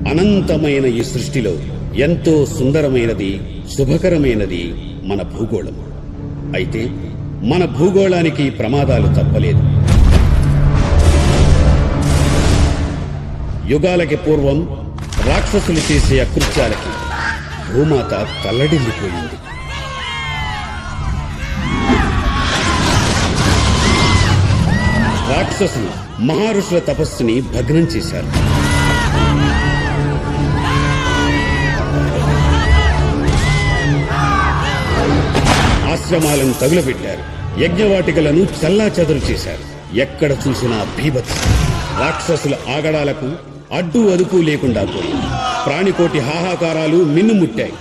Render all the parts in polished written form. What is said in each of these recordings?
అనంతమైన ఈ సృష్టిలో ఎంతో సుందరమైనది, శుభకరమైనది మన భూగోళం. అయితే మన భూగోళానికి ప్రమాదాలు తప్పలేదు. యుగాలకి పూర్వం రాక్షసులు చేసే అకృత్యాలకి భూమాత తల్లడిల్లిపోయింది. రాక్షసులు మహర్షుల తపస్సుని భగ్నం చేశారు. ఆశ్రమాలను తగులబెట్టారు. యజ్ఞవాటికలను చెల్లాచెదరు చేశారు. ఎక్కడ చూసినా బీభత్సం. రాక్షసుల ఆగడాలకు అడ్డు అదుపు లేకుండా పోయింది. ప్రాణికోటి హాహాకారాలు మిన్నుముట్టాయి.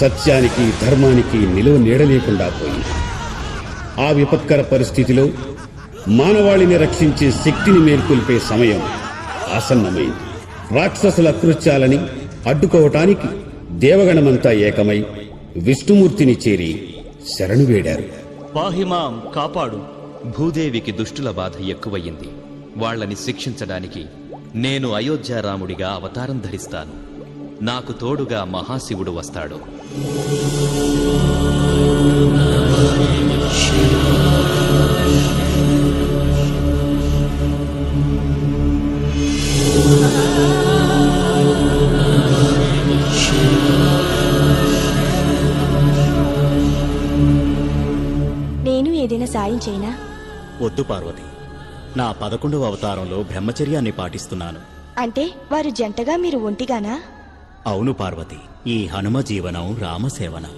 సత్యానికి, ధర్మానికి నిలువ నీడలేకుండా పోయింది. ఆ విపత్కర పరిస్థితిలో మానవాళిని రక్షించే శక్తిని మేల్కొల్పే సమయం ఆసన్నమైంది. రాక్షసుల అకృత్యాలని అడ్డుకోవటానికి దేవగణమంతా ఏకమై విష్ణుమూర్తిని చేరి శరణు వేడారు. పాహిమాం, కాపాడు. భూదేవికి దుష్టుల బాధ ఎక్కువయ్యింది. వాళ్లని శిక్షించడానికి నేను అయోధ్యారాముడిగా అవతారం ధరిస్తాను. నాకు తోడుగా మహాశివుడు వస్తాడు. నేను ఏదైనా సాయం చేయనా? వద్దు పార్వతి, నా 11వ అవతారంలో బ్రహ్మచర్యాన్ని పాటిస్తున్నాను. అంటే వారు జంటగా, మీరు ఒంటిగానా? అవును పార్వతి, ఈ హనుమ జీవనం రామసేవనం.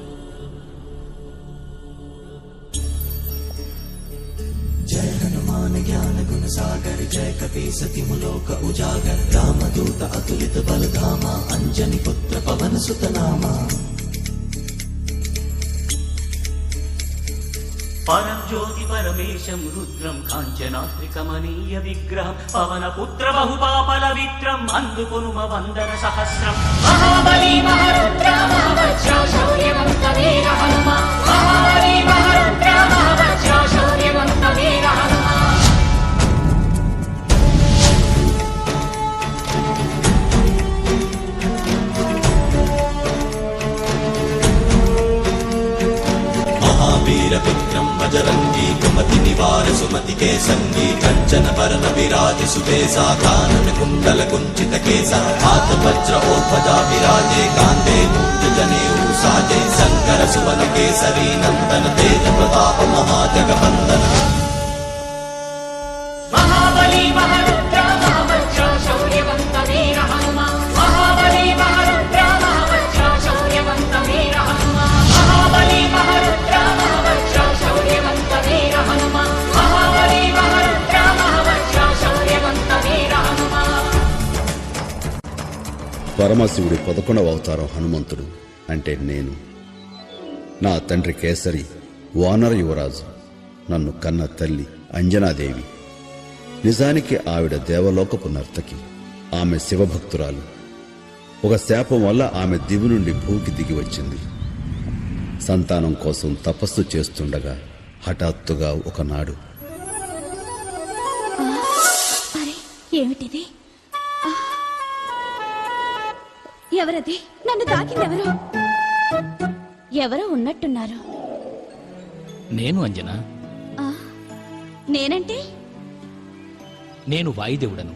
జయ హనుమాన్ జ్ఞాన గుణ సాగర్, జయ కపీ సతిములోక ఉజాగర్, రామదూత అతులిత బలధామ, అంజని పుత్ర పవన సుత నామ. పరం జ్యోతి పరమేశం రుద్రం, కాంచనాత్రికమనీయ విగ్రహం, పవన పుత్ర బహుపాపల విత్రం, అందుకొనుమ వందన సహస్రం. మహాబలి మహారుద్ర మహావజ్ర శౌర్యవంత వీర హనుమ, మహాబలి మహారుద్ర మహావజ్ర శౌర్యవంత వీర హనుమ. వీర విక్రమ్ బజరంగి, కుమతి నివార సుమతి కే సంగీ, కంచన వరణ విరాజి సువేశా, కానన కుండల కుంచిత కేశ, హాత వజ్ర ఓర్ధ్వజా విరాజే, కాందే మూర్ధ జనేऊ సాజే, శంకర సువన కేసరీ నందన, తేజ ప్రతాప మహాజగవందన. మహాబలి మహారుద్ర మహావజ్ర శౌర్యవంత వీర హనుమ, మహాబలి మహారుద్ర మహావజ్ర శౌర్యవంత వీర హనుమ, మహాబలి మహారుద్ర మహావజ్ర శౌర్యవంత వీర హనుమ, మహాబలి మహారుద్ర మహావజ్ర శౌర్యవంత వీర హనుమ. పరమశివుడి 11వ అవతారం హనుమంతుడు అంటే నేను. నా తండ్రి కేసరి వానర యువరాజు, నన్ను కన్న తల్లి అంజనాదేవి. నిజానికి ఆవిడ దేవలోకపు నర్తకి. ఆమె శివభక్తురాలు. ఒక శాపం వల్ల ఆమె దివి నుండి భూకి దిగి వచ్చింది. సంతానం కోసం తపస్సు చేస్తుండగా హఠాత్తుగా ఒకనాడు ఏమిటిది? ఎవరది? నన్ను తాకిందెవరు? ఎవరో ఉన్నట్టున్నారు. నేను అంజనా. నేనంటే? నేను వాయుదేవుడను.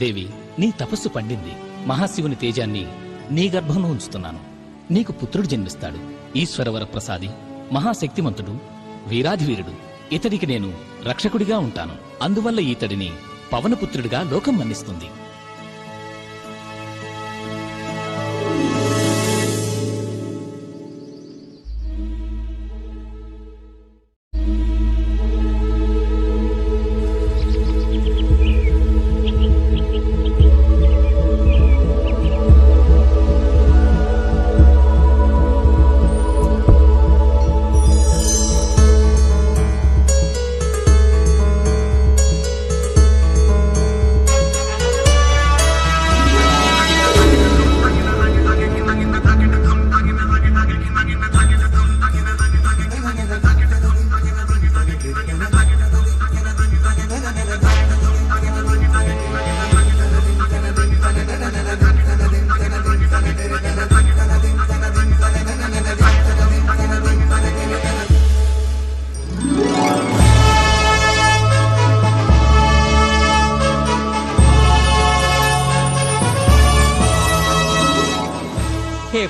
దేవి, నీ తపస్సు పండింది. మహాశివుని తేజాన్ని నీ గర్భంలో ఉంచుతున్నాను. నీకు పుత్రుడు జన్మిస్తాడు. ఈశ్వరవర ప్రసాది, మహాశక్తిమంతుడు, వీరాధివీరుడు. ఇతడికి నేను రక్షకుడిగా ఉంటాను. అందువల్ల ఈతడిని పవనపుత్రుడిగా లోకం మన్నిస్తుంది.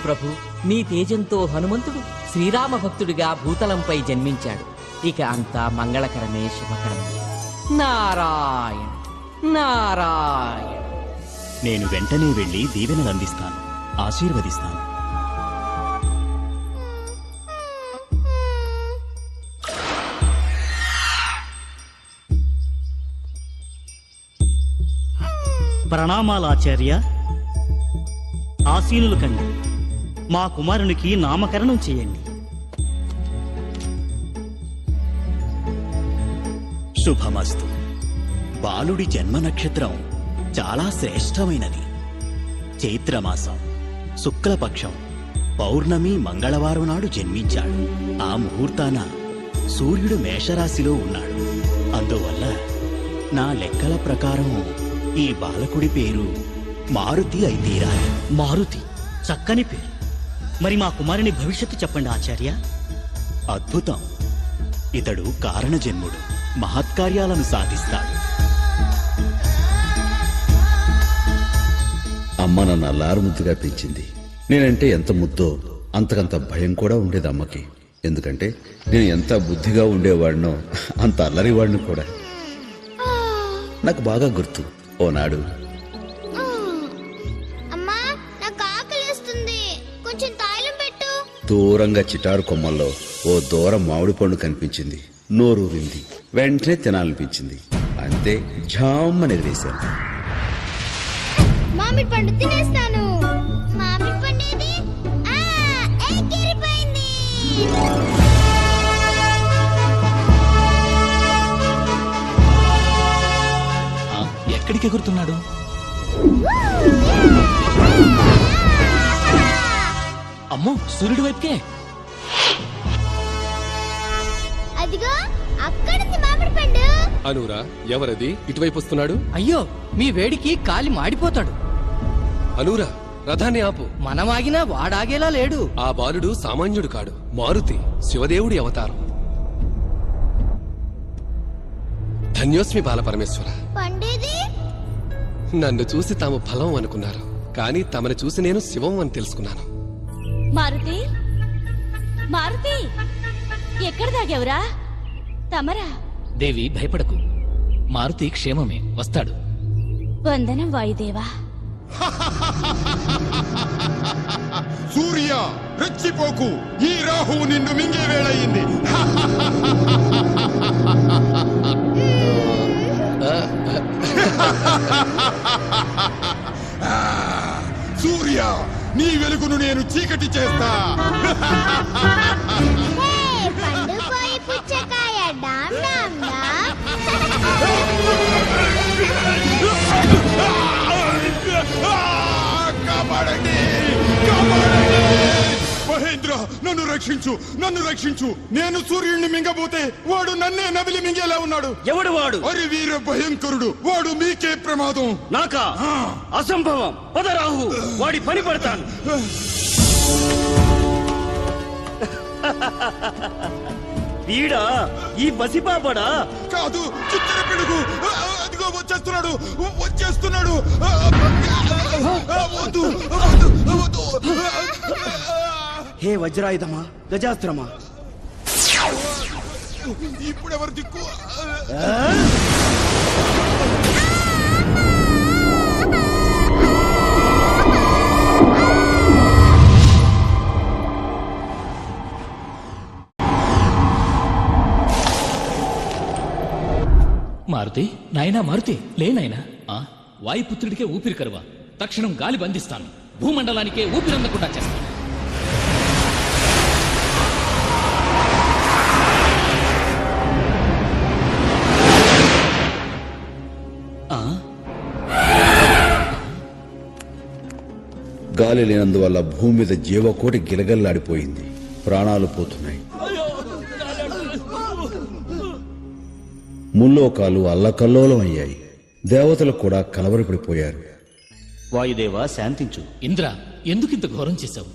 ప్రభు, మీ తేజంతో హనుమంతుడు శ్రీరామ భక్తుడిగా భూతలంపై జన్మించాడు. ఇక అంతా మంగళకరమే, శుభకరమే. నారాయణ నారాయణ. నేను వెంటనే వెళ్లి దీవెనలు అందిస్తాను, ఆశీర్వదిస్తాను. ప్రణామాలు ఆచార్య. ఆసీనులు కండి, మా కుమారునికి నామకరణం చేయండి. శుభమస్తు. బాలుడి జన్మ నక్షత్రం చాలా శ్రేష్టమైనది. చైత్రమాసం శుక్లపక్షం పౌర్ణమి మంగళవారం నాడు జన్మించాడు. ఆ ముహూర్తాన సూర్యుడు మేషరాశిలో ఉన్నాడు. అందువల్ల నా లెక్కల ప్రకారం ఈ బాలకుడి పేరు మారుతి అయి తీరాలి. మారుతి, చక్కని పేరు. మరి మా కుమారుని భవిష్యత్తు చెప్పండి ఆచార్య. అద్భుతం. ఇతడు కారణజన్ముడు, మహత్కార్యాలను సాధిస్తాడు. అమ్మ నన్ను అల్లారుముద్దుగా పెంచింది. నేనంటే ఎంత ముద్దో అంతకంత భయం కూడా ఉండేది అమ్మకి. ఎందుకంటే నేను ఎంత బుద్ధిగా ఉండేవాడినో అంత అల్లరివాడిని కూడా. నాకు బాగా గుర్తు, ఓనాడు అమ్మా, నాకు ఆకలిస్తుంది, కొంచెం తాయిలం పెట్టు. దూరంగా చిటారు కొమ్మల్లో ఓ దూరం మామిడి పండు కనిపించింది. నోరూరింది. వెంటనే తినాలనిపించింది. అంతే, ఝామ్మని ఎగిరేశాను. మామిడి పండు తినేస్తాను. మామిడి పండు ఏది? ఎగిరిపోయింది. ఎక్కడికి ఎగురుతున్నాడు? అమ్మో, సూర్యుడి వైపుకే. అదిగో అక్కడుంది మామిడి పండు. అనూరా, ఎవరది ఇటువైపు వస్తున్నాడు? అయ్యో, మీ వేడికి కాలి మాడిపోతాడు. అనూరా, రథాన్ని ఆపు. మనమాగినా వాడాగేలా లేడు. ఆ బాలుడు సామాన్యుడు కాడు, మారుతి, శివదేవుడి అవతారం. ధన్యోస్మి బాలపరమేశ్వర. పండేది? నన్ను చూసి తాము ఫలం అనుకున్నారు, కానీ తమను చూసి నేను శివం అని తెలుసుకున్నాను. మారుతి, మారుతి, ఎక్కడ దాగావురా? తమరా? దేవి, భయపడకు. మారుతి క్షేమమే, వస్తాడు. వందనం వాయుదేవా. సూర్య, రెచ్చిపోకు. ఈ రాహువు నిన్ను మింగే వేళయింది. సూర్య, నీ వెలుగును నేను చీకటి చేస్తా. పండు పోయి పుచ్చకాయ డామ్ డామ్ డామ్. కాపాడండి, కాపాడండి. మహేంద్ర, నన్ను రక్షించు, నన్ను రక్షించు. నేను సూర్యుడిని మింగబోతే వాడు నన్నే నవిలి మింగేలా ఉన్నాడు. ఎవడు వాడు? అరి వీర భయంకరుడు. వాడు మీకే ప్రమాదం. నాకా? అసంభవం. పదరాహు, వాడి పని పడతాను. వీడా? ఈ బసిపాపడా? కాదు, చిత్తర పిడుగు. అదిగో వచ్చేస్తున్నాడు, వచ్చేస్తున్నాడు. వద్దు, వద్దు, వద్దు. హే వజ్రాయుధమా, గజాస్త్రమా, ఇప్పుడెవరు దిక్కు? మారుతి, నాయనా మారుతి, లే నాయనా. వాయుపుత్రుడికే ఊపిరి కరువా? తక్షణం గాలి బంధిస్తాను, భూమండలానికే ఊపిరందకుండా చేస్తాను. గాలి లేనందువల్ల భూమి మీద జీవకోటి గిలగల్లాడిపోయింది. ప్రాణాలు పోతున్నాయి. ముల్లోకాలు అల్లకల్లోలం అయ్యాయి. దేవతలు కూడా కలవరపడిపోయారు. వాయుదేవా, శాంతించు. ఇంద్ర, ఎందుకింత ఘోరం చేశావు?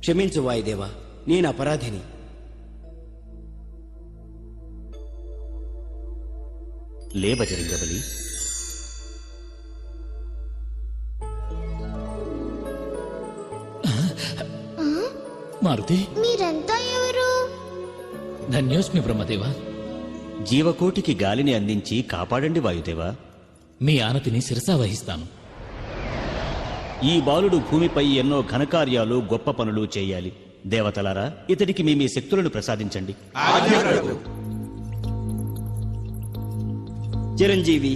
క్షమించు వాయుదేవా, నేను అపరాధిని. లే బజరంగబలి. మారుతి, మీరంతా ఎవరు? ధన్యోస్మి బ్రహ్మదేవా. జీవకోటికి గాలిని అందించి కాపాడండి వాయుదేవా. మీ ఆనతిని శిరసా వహిస్తాను. ఈ బాలుడు భూమిపై ఎన్నో ఘనకార్యాలు గొప్ప పనులు చేయాలి. దేవతలారా, ఇతడికి మీ శక్తులను ప్రసాదించండి. చిరంజీవి,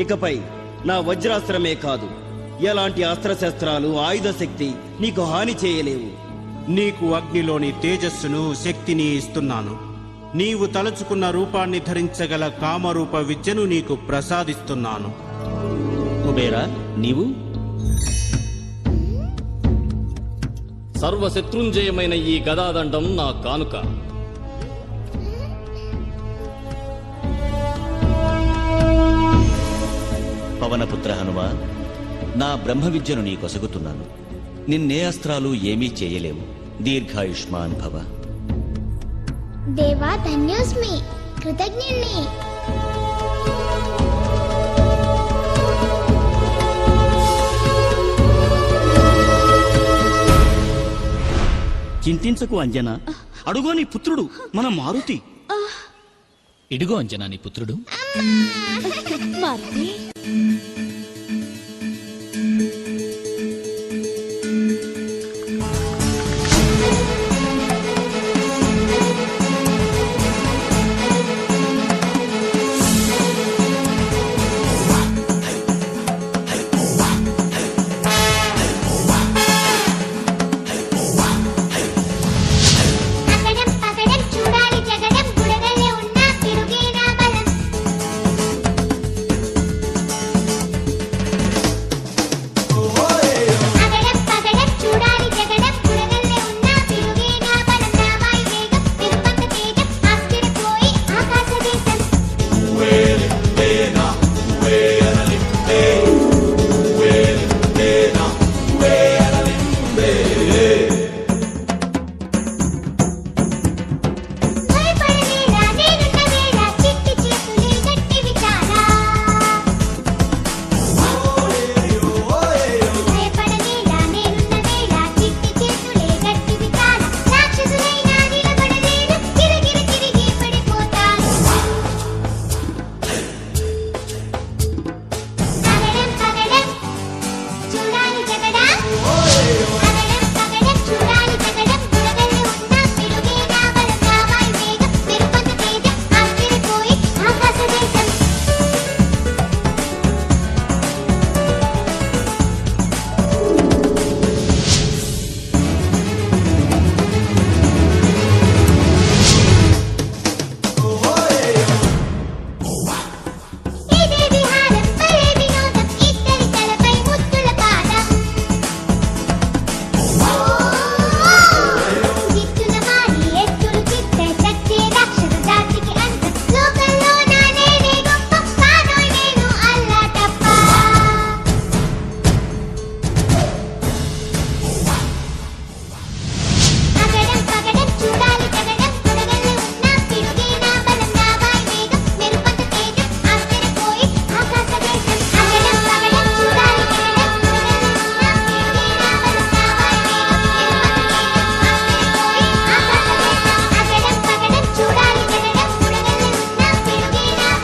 ఇకపై నా వజ్రాస్త్రమే కాదు, ఎలాంటి అస్త్రశస్త్రాలు ఆయుధ శక్తి నీకు హాని చేయలేవు. నీకు అగ్నిలోని తేజస్సును శక్తిని ఇస్తున్నాను. నీవు తలుచుకున్న రూపాన్ని ధరించగల కామరూప విద్యను నీకు ప్రసాదిస్తున్నాను. కుబేరా, నీవు? సర్వశత్రుంజయమైన ఈ గదాదండం నా కానుక. పవనపుత్ర హనుమ, నా బ్రహ్మ విద్యను నీ కొసగుతున్నాను. నిన్నే అస్త్రాలు ఏమీ చేయలేవు. దీర్ఘాయుష్మాన్ భవ. దేవా, ధన్యోస్మి, కృతజ్ఞుణ్ణి. చింతించకు అంజన, అడుగో నీ పుత్రుడు మన మారుతి. ఇడుగో అంజనా నీ పుత్రుడు. మారుతి, పగడం పగడం చూడాలి జగడం, బుడగలే ఉన్న తిరుగేనా బలం. పగడం పగడం చూడాలి జగడం, బుడగలే ఉన్న తిరుగేనా బలం. నా వాయు వేగం, తిరుపత తేజం, ఆశ్చర్యపోయి ఆకాశ దేశం. భయపడలేరా నేనున్న వేళ, చిట్టి చేతులే గట్టి విచారా. భయపడలేరా నేనున్న వేళ, చిట్టి చేతులే గట్టి విచారా. రాక్షసులైనా నిలబడలేరు, గిరగిర తిరిగి పడిపోతారు. పగడం పగడం చూడాలి జగడా, పగడం పగడం చూడాలి జగడం, బుడగలే ఉన్న తిరుగేనా బలం. నా వాయు వేగం, తిరుపత తేజం, ఆశ్చర్యపోయి ఆకాశ దేశం. ఇదే విహారం, భలే వినోదం, ఇద్దరి తలపై ముద్దుల పాదం. జిత్తున మారి ఎత్తులు చిత్తే, చచ్చే రాక్షస జాతికి అంతం. లోకంలో నా నేనే గొప్ప, కానోయ్ నేను అల్లా తప్ప. పగడం పగడం చూడాలి జగడం, బుడగలే ఉన్న తిరుగేనా బలం. నా వాయు వేగం, తిరుపత తేజం, ఆశ్చర్యపోయి ఆకాశ దేశం. పగడం పగడం చూడాలి జగడం, బుడగలే ఉన్న తిరుగేనా బలం. నా వాయు వేగం, తిరుపత తేజం, ఆశ్చర్యపోయి ఆకాశ దేశం. పగడం పగడం చూడాలి జగడం, బుడగలే ఉన్న తిరుగేనా బలం.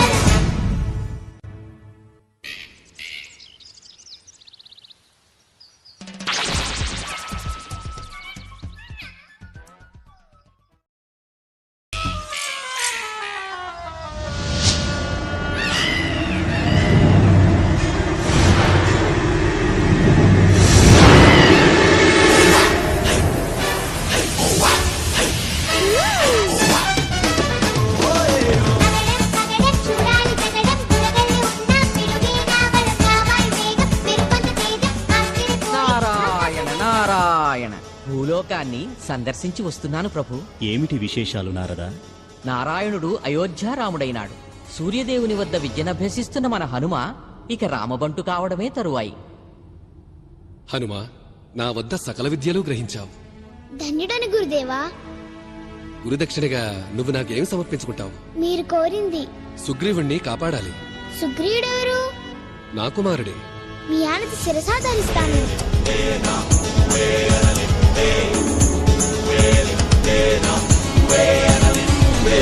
పగడం చూడాలి జగడం, బుడగలే ఉన్న తిరుగేనా బలం. నా వాయు వేగం, తిరుపత తేజం, ఆశ్చర్యపోయి నారాయణ నారాయణ. భూలోకాన్ని సందర్శించి వస్తున్నాను ప్రభు. ఏమిటి విశేషాలు నారదా? నారాయణుడు అయోధ్యారాముడైనాడు. సూర్యదేవుని వద్ద విద్యనభ్యసిస్తున్న మన హనుమ ఇక రామబంటు కావడమే తరువాయి. హనుమ, నా వద్ద సకల విద్యలు గ్రహించావు. ధన్యుడని గురుదేవా. గురుదక్షిణగా నువ్వు నాకేం సమర్పించుకుంటావు? మీరు కోరింది. సుగ్రీవుణ్ణి కాపాడాలి. సుగ్రీవుడెవరు? నా కుమారుడే. మీ ఆనతి శిరసా ధరిస్తాను. నువ్వేనా నువ్వే అనని నువ్వే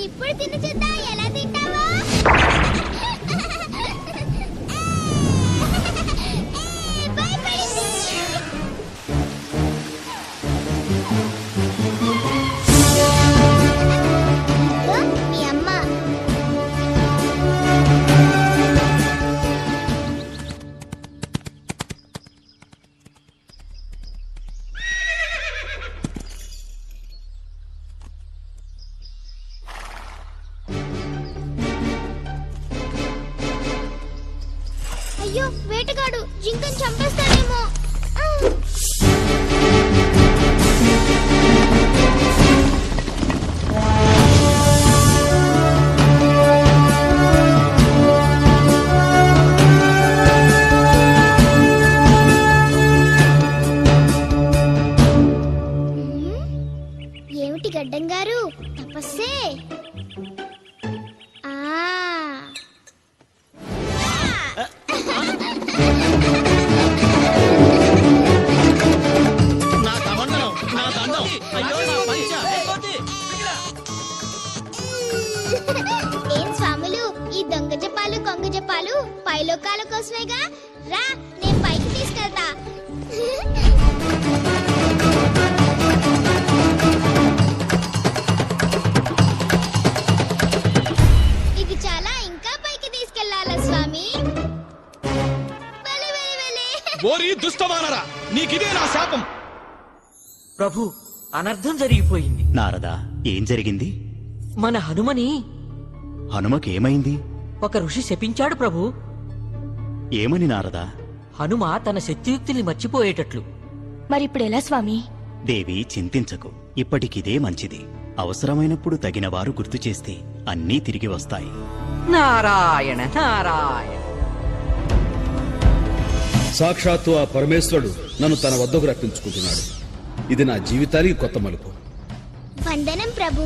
ఇప్పుడు తిను చూద్దాం ఎలా తింటావో. భయపడింది. మీ అమ్మ అయ్యో వేటగాడు జింకను చంపేస్తాడేమో. ఏమిటి గడ్డం గారు తపస్సే? ఏం స్వాములు, ఈ దొంగ జపాలు కొంగ జపాలు పైలోకాల కోసమేగా. రా నేను పైకి తీసుకెళ్తా. ఇది చాలా ఇంకా పైకి తీసుకెళ్లాలా స్వామి? వెలి వెలి వెలి. ఓరి దుష్టవానరా, నీకిదే నా శాపం. ప్రభు, అనర్థం జరిగిపోయింది. నారదా, ఏం జరిగింది? మన హనుమని హనుమకేమైంది? ఒక ఋషి శపించాడు ప్రభు. ఏమని నారదా? హనుమ తన శక్తియుక్తుల్ని మర్చిపోయేటట్లు. మరిప్పుడు ఎలా స్వామి? దేవి, చింతించకు. ఇప్పటికిదే మంచిది. అవసరమైనప్పుడు తగిన వారు గుర్తు చేస్తే అన్నీ తిరిగి వస్తాయి. నారాయణ నారాయణ. సాక్షాత్తు ఆ పరమేశ్వరుడు నన్ను తన వద్దకు రప్పించుకుంటున్నాడు. ఇది నా జీవితానికి కొత్త మలుపు. వందనం ప్రభు.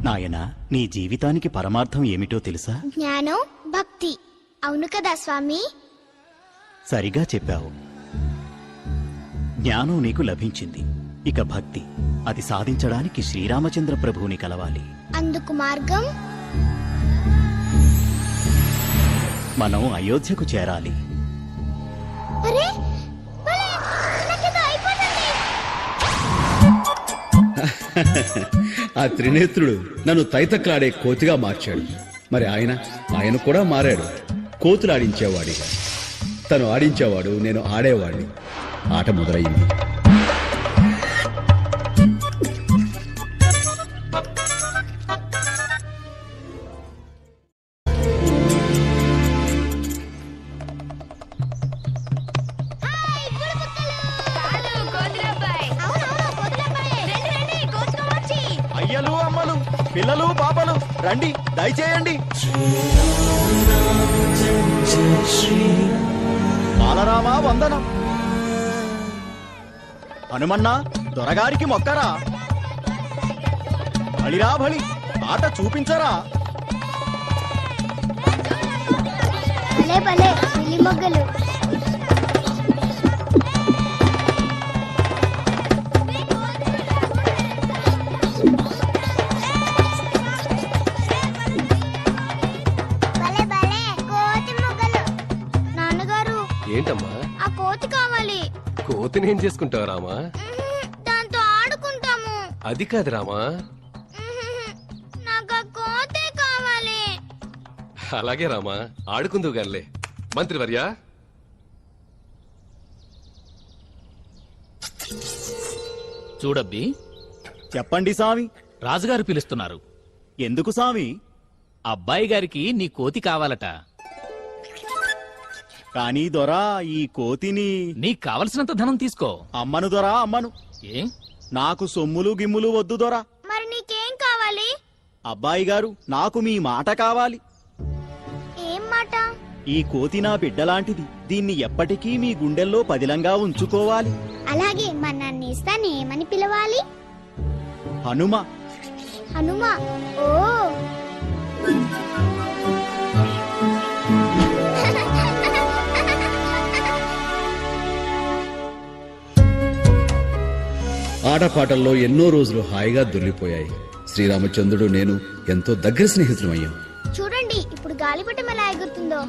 నాయనా, నీ జీవితానికి పరమార్థం ఏమిటో తెలుసా? జ్ఞానం, భక్తి. అవును కదా స్వామి? సరిగా చెప్పావు. జ్ఞానం నీకు లభించింది. ఇక భక్తి, అది సాధించడానికి శ్రీరామచంద్ర ప్రభువుని కలవాలి. అందుకు మార్గం? మనం అయోధ్యకు చేరాలి. అరే భలే, నాకేదో అయిపోతుంది. ఆ త్రినేత్రుడు నన్ను తైతక్లాడే కోతిగా మార్చాడు. మరి ఆయన కూడా మారాడు. కోతులు ఆడించేవాడిగా. తను ఆడించేవాడు, నేను ఆడేవాడిని. ఆట మొదలయ్యింది. అయ్యలు అమ్మలు, పిల్లలు పాపలు, రండి దయచేయండి. బాలరామా వందనం. హనుమన్నా, దొరగారికి మొక్కరా. బలిరా బలి, ఆట చూపించరా. భలే భలే పిల్లి మొగ్గలు. భలే భలే కోతి మొగ్గలు. నాన్నగారు, ఏంటమ్మా? ఆ కోతి కావాలి. కోతిని ఏం చేసుకుంటావు రామా? దాంతో ఆడుకుంటాము. అది కాదు రామా. నాకు ఆ కోతే కావాలి. అలాగే రామా, ఆడుకుందువు గానిలే. మంత్రివర్య, చూడబ్బి, చెప్పండి సామి. రాజుగారు పిలుస్తున్నారు. ఎందుకు సామి? అబ్బాయి గారికి నీ కోతి కావాలట. కానీ దొరా, ఈ కోతిని నీకు కావలసినంత ధనం తీసుకో. అమ్మను దొరా, అమ్మను. ఏ? నాకు సొమ్ములు గిమ్ములు వద్దు దొరా. మరి నీకేం కావాలి? అబ్బాయి గారు, నాకు మీ మాట కావాలి. ఏం మాట? ఈ కోతి నా బిడ్డలాంటిది. దీన్ని ఎప్పటికీ మీ గుండెల్లో పదిలంగా ఉంచుకోవాలి. అలాగే మన నన్ను ఇస్తాను ఏమని పిలవాలి? హనుమ. హనుమ. ఓ ఆటపాటల్లో ఎన్నో రోజులు హాయిగా దొర్లిపోయాయి. శ్రీరామచంద్రుడు నేను ఎంతో దగ్గర స్నేహితులమయ్యాం. చూడండి, ఇప్పుడు గాలిపటం ఎలా ఎగురుతుందో.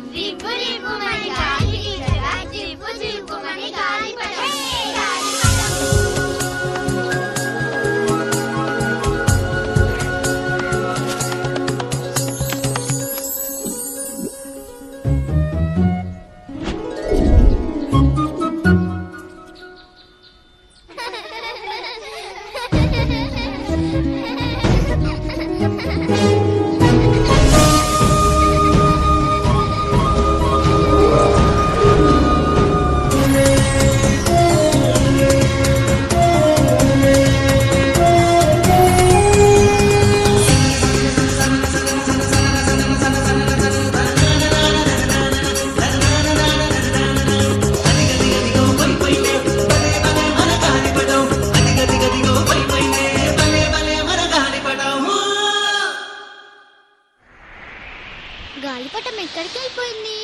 గాలిపటం ఎక్కడికి వెళ్ళిపోయింది?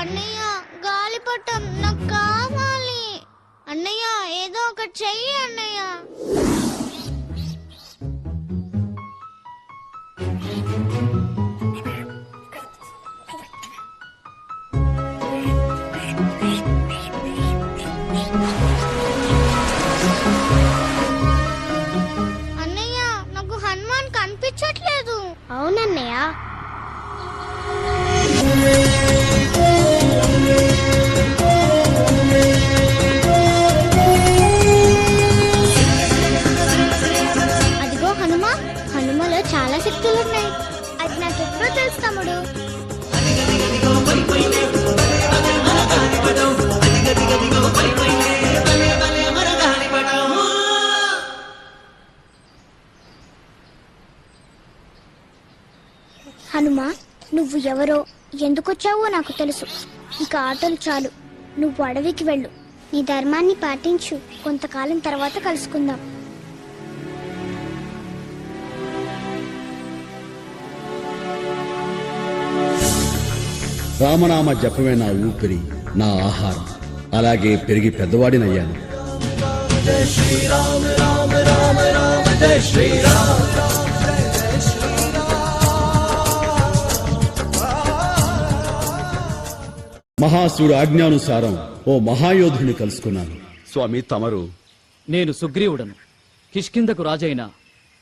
అన్నయ్య, గాలిపటం నాకు కావాలి. అన్నయ్య, ఏదో ఒకటి చెయ్యి అన్నయ్య. అన్నయ్య, నాకు హనుమాన్ కనిపించట్లేదు. అవునన్నయ్య. అదిగో హనుమ. హనుమలో చాలా శక్తులున్నాయి. అది నాకెప్పుడో తెలుసు తమ్ముడు. హనుమ, నువ్వు ఎవరో ఎందుకొచ్చావో నాకు తెలుసు. ఇక ఆటలు చాలు. నువ్వు అడవికి వెళ్ళు. నీ ధర్మాన్ని పాటించు. కొంతకాలం తర్వాత కలుసుకుందాం. రామనామ జపమే నా ఊపిరి, నా ఆహారం. అలాగే పెరిగి పెద్దవాడినయ్యాను. జై శ్రీరామ రామ రామ రామ జై శ్రీరామ. మహాశివుడు ఆజ్ఞానుసారం ఓ మహాయోధుని కలుసుకున్నాను. స్వామి, తమరు? నేను సుగ్రీవుడను, కిష్కిందకు రాజైన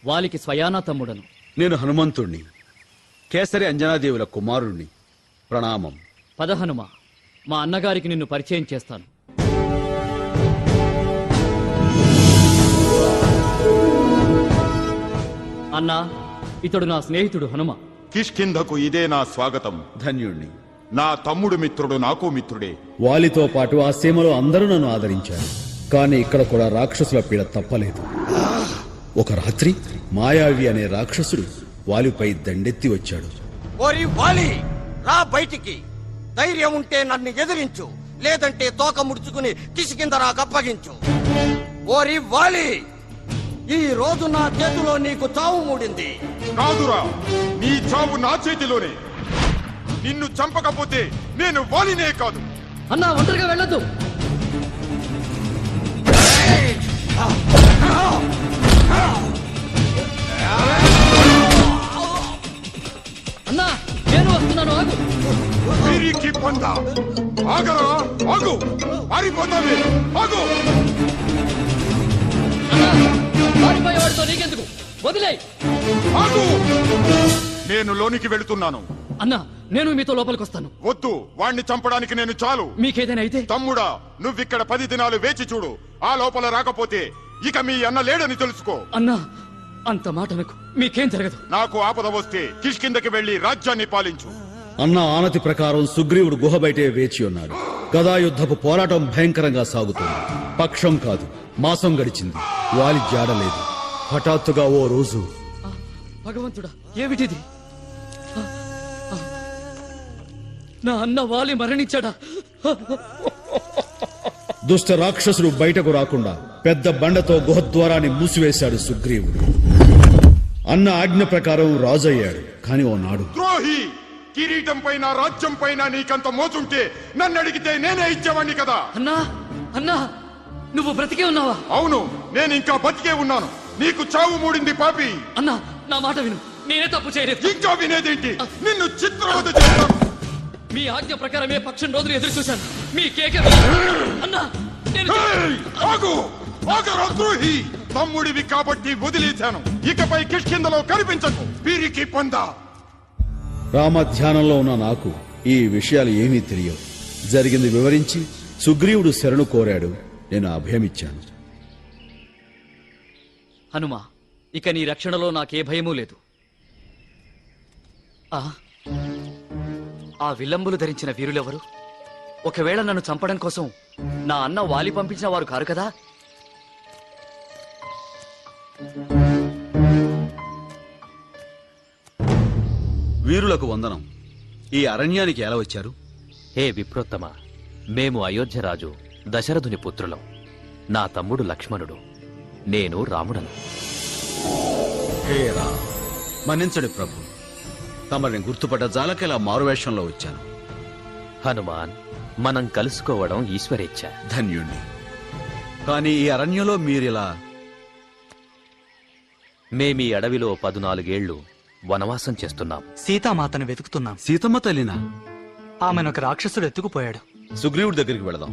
వాలికి స్వయానా తమ్ముడను. నేను హనుమంతుణ్ణి, కేసరి అంజనాదేవుల కుమారుణ్ణి. ప్రణామం. పద హనుమ, మా అన్నగారికి నిన్ను పరిచయం చేస్తాను. అన్నా, ఇతడు నా స్నేహితుడు హనుమ. కిష్కింధకు ఇదే నా స్వాగతం. ధన్యుణ్ణి. నా తమ్ముడు మిత్రుడు నాకు మిత్రుడే. వాలితో పాటు ఆ సీమలో అందరూ నన్ను ఆదరించారు. కానీ ఇక్కడ కూడా రాక్షసుల పీడ తప్పలేదు. ఒక రాత్రి మాయావి అనే రాక్షసుడు వాలిపై దండెత్తి వచ్చాడు. ఓరి వాలి, రా బయటికి. ధైర్యం ఉంటే నన్ను ఎదిరించు, లేదంటే తోక ముడుచుకుని కిష్కింధకు అప్పగించు. ఓరి వాలి, ఈ రోజు నా చేతిలో నీకు చావు మూడింది. కాదురా, నీ చావు నా చేతిలోనే. నిన్ను చంపకపోతే నేను వాలినే కాదు. అన్నా, ఒంటరిగా వెళ్ళొద్దు. అన్నా, నేను వస్తున్నాను, ఆగు. వీరికి పొంద. ఆగరా, ఆగు. పారిపోతావే, ఆగు. పారిపోయేవాడితో నీకెందుకు? వదిలే. ఆగు. నేను లోనికి వెళుతున్నాను. అన్నా, నేను మీతో లోపలికి వస్తాను. వద్దు, వాణ్ణి చంపడానికి నేను చాలు. మీకేదైనా అయితే? తమ్ముడా, నువ్విక్కడ 10 దినాలు వేచి చూడు. ఆ లోపల రాకపోతే ఇక మీ అన్న లేడని తెలుసుకో. అన్నా, అంత మాట నాకు. మీకేం జరగదు. నాకు ఆపద వస్తే కిష్కిందకి వెళ్లి రాజ్యాన్ని పాలించు. అన్న ఆనతి ప్రకారం సుగ్రీవుడు గుహ బయటే వేచి ఉన్నాడు. గదాయుద్ధపు పోరాటం భయంకరంగా సాగుతుంది. పక్షం కాదు, మాసం గడిచింది. వాలి జాడలేదు. హఠాత్తుగా ఓ రోజు, భగవంతుడా, ఏమిటిది? నా అన్న వాలి మరణించాడా? దుష్ట రాక్షసుడు బయటకు రాకుండా పెద్ద బండతో గుహద్వారాన్ని మూసివేశాడు సుగ్రీవుడు. అన్న ఆజ్ఞ ప్రకారం రాజయ్యాడు. కాని ఓ నాడు, ద్రోహి! కిరీటం పైన రాజ్యం పైన నీకంత మోచుంటే నన్ను అడిగితే నేనే ఇచ్చేవాణ్ణి కదా. అన్నా, అన్నా, నువ్వు బ్రతికే ఉన్నావా? అవును, నేను ఇంకా బతికే ఉన్నాను. నీకు చావు మూడింది పాపి. అన్నా, నా మాట విను. నేనే తప్పు చేయలేదు. ఇంకా వినేదేంటి? నిన్ను చిత్రవద చేస్తాను. మీ ఆజ్ఞ ప్రకారమే పక్షం రోజులు ఎదురు చూశాను. మీ కేక అన్నా, నేను ఆగు! ఆగరా ద్రోహి! తమ్ముడివి కాబట్టి వదిలేశాను. ఇకపై కిష్కిందలో కనిపించకు. వీరికి పొందా. రామధ్యానంలో ఉన్న నాకు ఈ విషయాలు ఏమీ తెలియవు. జరిగింది వివరించి సుగ్రీవుడు శరణు కోరాడు. నేను అభయమిచ్చాను. హనుమా, ఇక నీ రక్షణలో నాకే భయమూ లేదు. ఆ విల్లంబులు ధరించిన వీరులెవరు? ఒకవేళ నన్ను చంపడం కోసం నా అన్న వాలి పంపించిన వారు కారు కదా? వీరులకు వందనం. ఈ అరణ్యానికి ఎలా వచ్చారు? హే విప్రోత్తమ, మేము అయోధ్యరాజు దశరథుని పుత్రులం. నా తమ్ముడు లక్ష్మణుడు, నేను రాముడను. హే రా, మన్నించండి ప్రభు. తమరిని గుర్తుపడ్డ జాలకెలా మారువేషంలో వచ్చాను. హనుమాన్, మనం కలుసుకోవడం ఈశ్వరేచ్ఛ. ధన్యుణ్ణి. కానీ ఈ అరణ్యంలో మీరిలా? మేమీ అడవిలో 14 ఏళ్లు వనవాసం చేస్తున్నాం. సీతామాతను వెతుకుతున్నాం. సీతమ్మ తల్లినా? ఆమెను ఒక రాక్షసుడు ఎత్తుకుపోయాడు. సుగ్రీవుడి దగ్గరికి వెళదాం.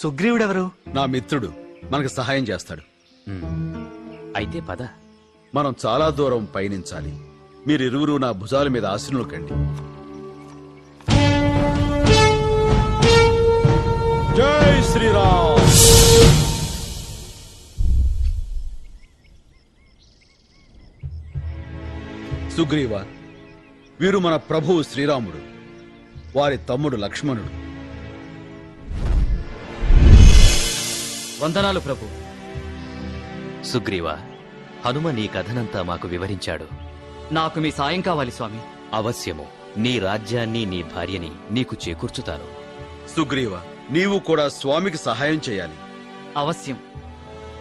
సుగ్రీవుడెవరు? నా మిత్రుడు. మనకు సహాయం చేస్తాడు. అయితే పద. మనం చాలా దూరం పయనించాలి. మీరిరువురు నా భుజాల మీద ఆశీనులు కండి. జై శ్రీరామ్. సుగ్రీవ, వీరు మన ప్రభువు శ్రీరాముడు, వారి తమ్ముడు లక్ష్మణుడు. వందనాలు ప్రభు. సుగ్రీవ, హనుమ నీ కథనంతా మాకు వివరించాడు. నాకు మీ సాయం కావాలి స్వామి. అవశ్యము. నీ రాజ్యాన్ని, నీ భార్యని నీకు చేకూర్చుతాను. సుగ్రీవ, నీవు కూడా స్వామికి సహాయం చేయాలి. అవశ్యం.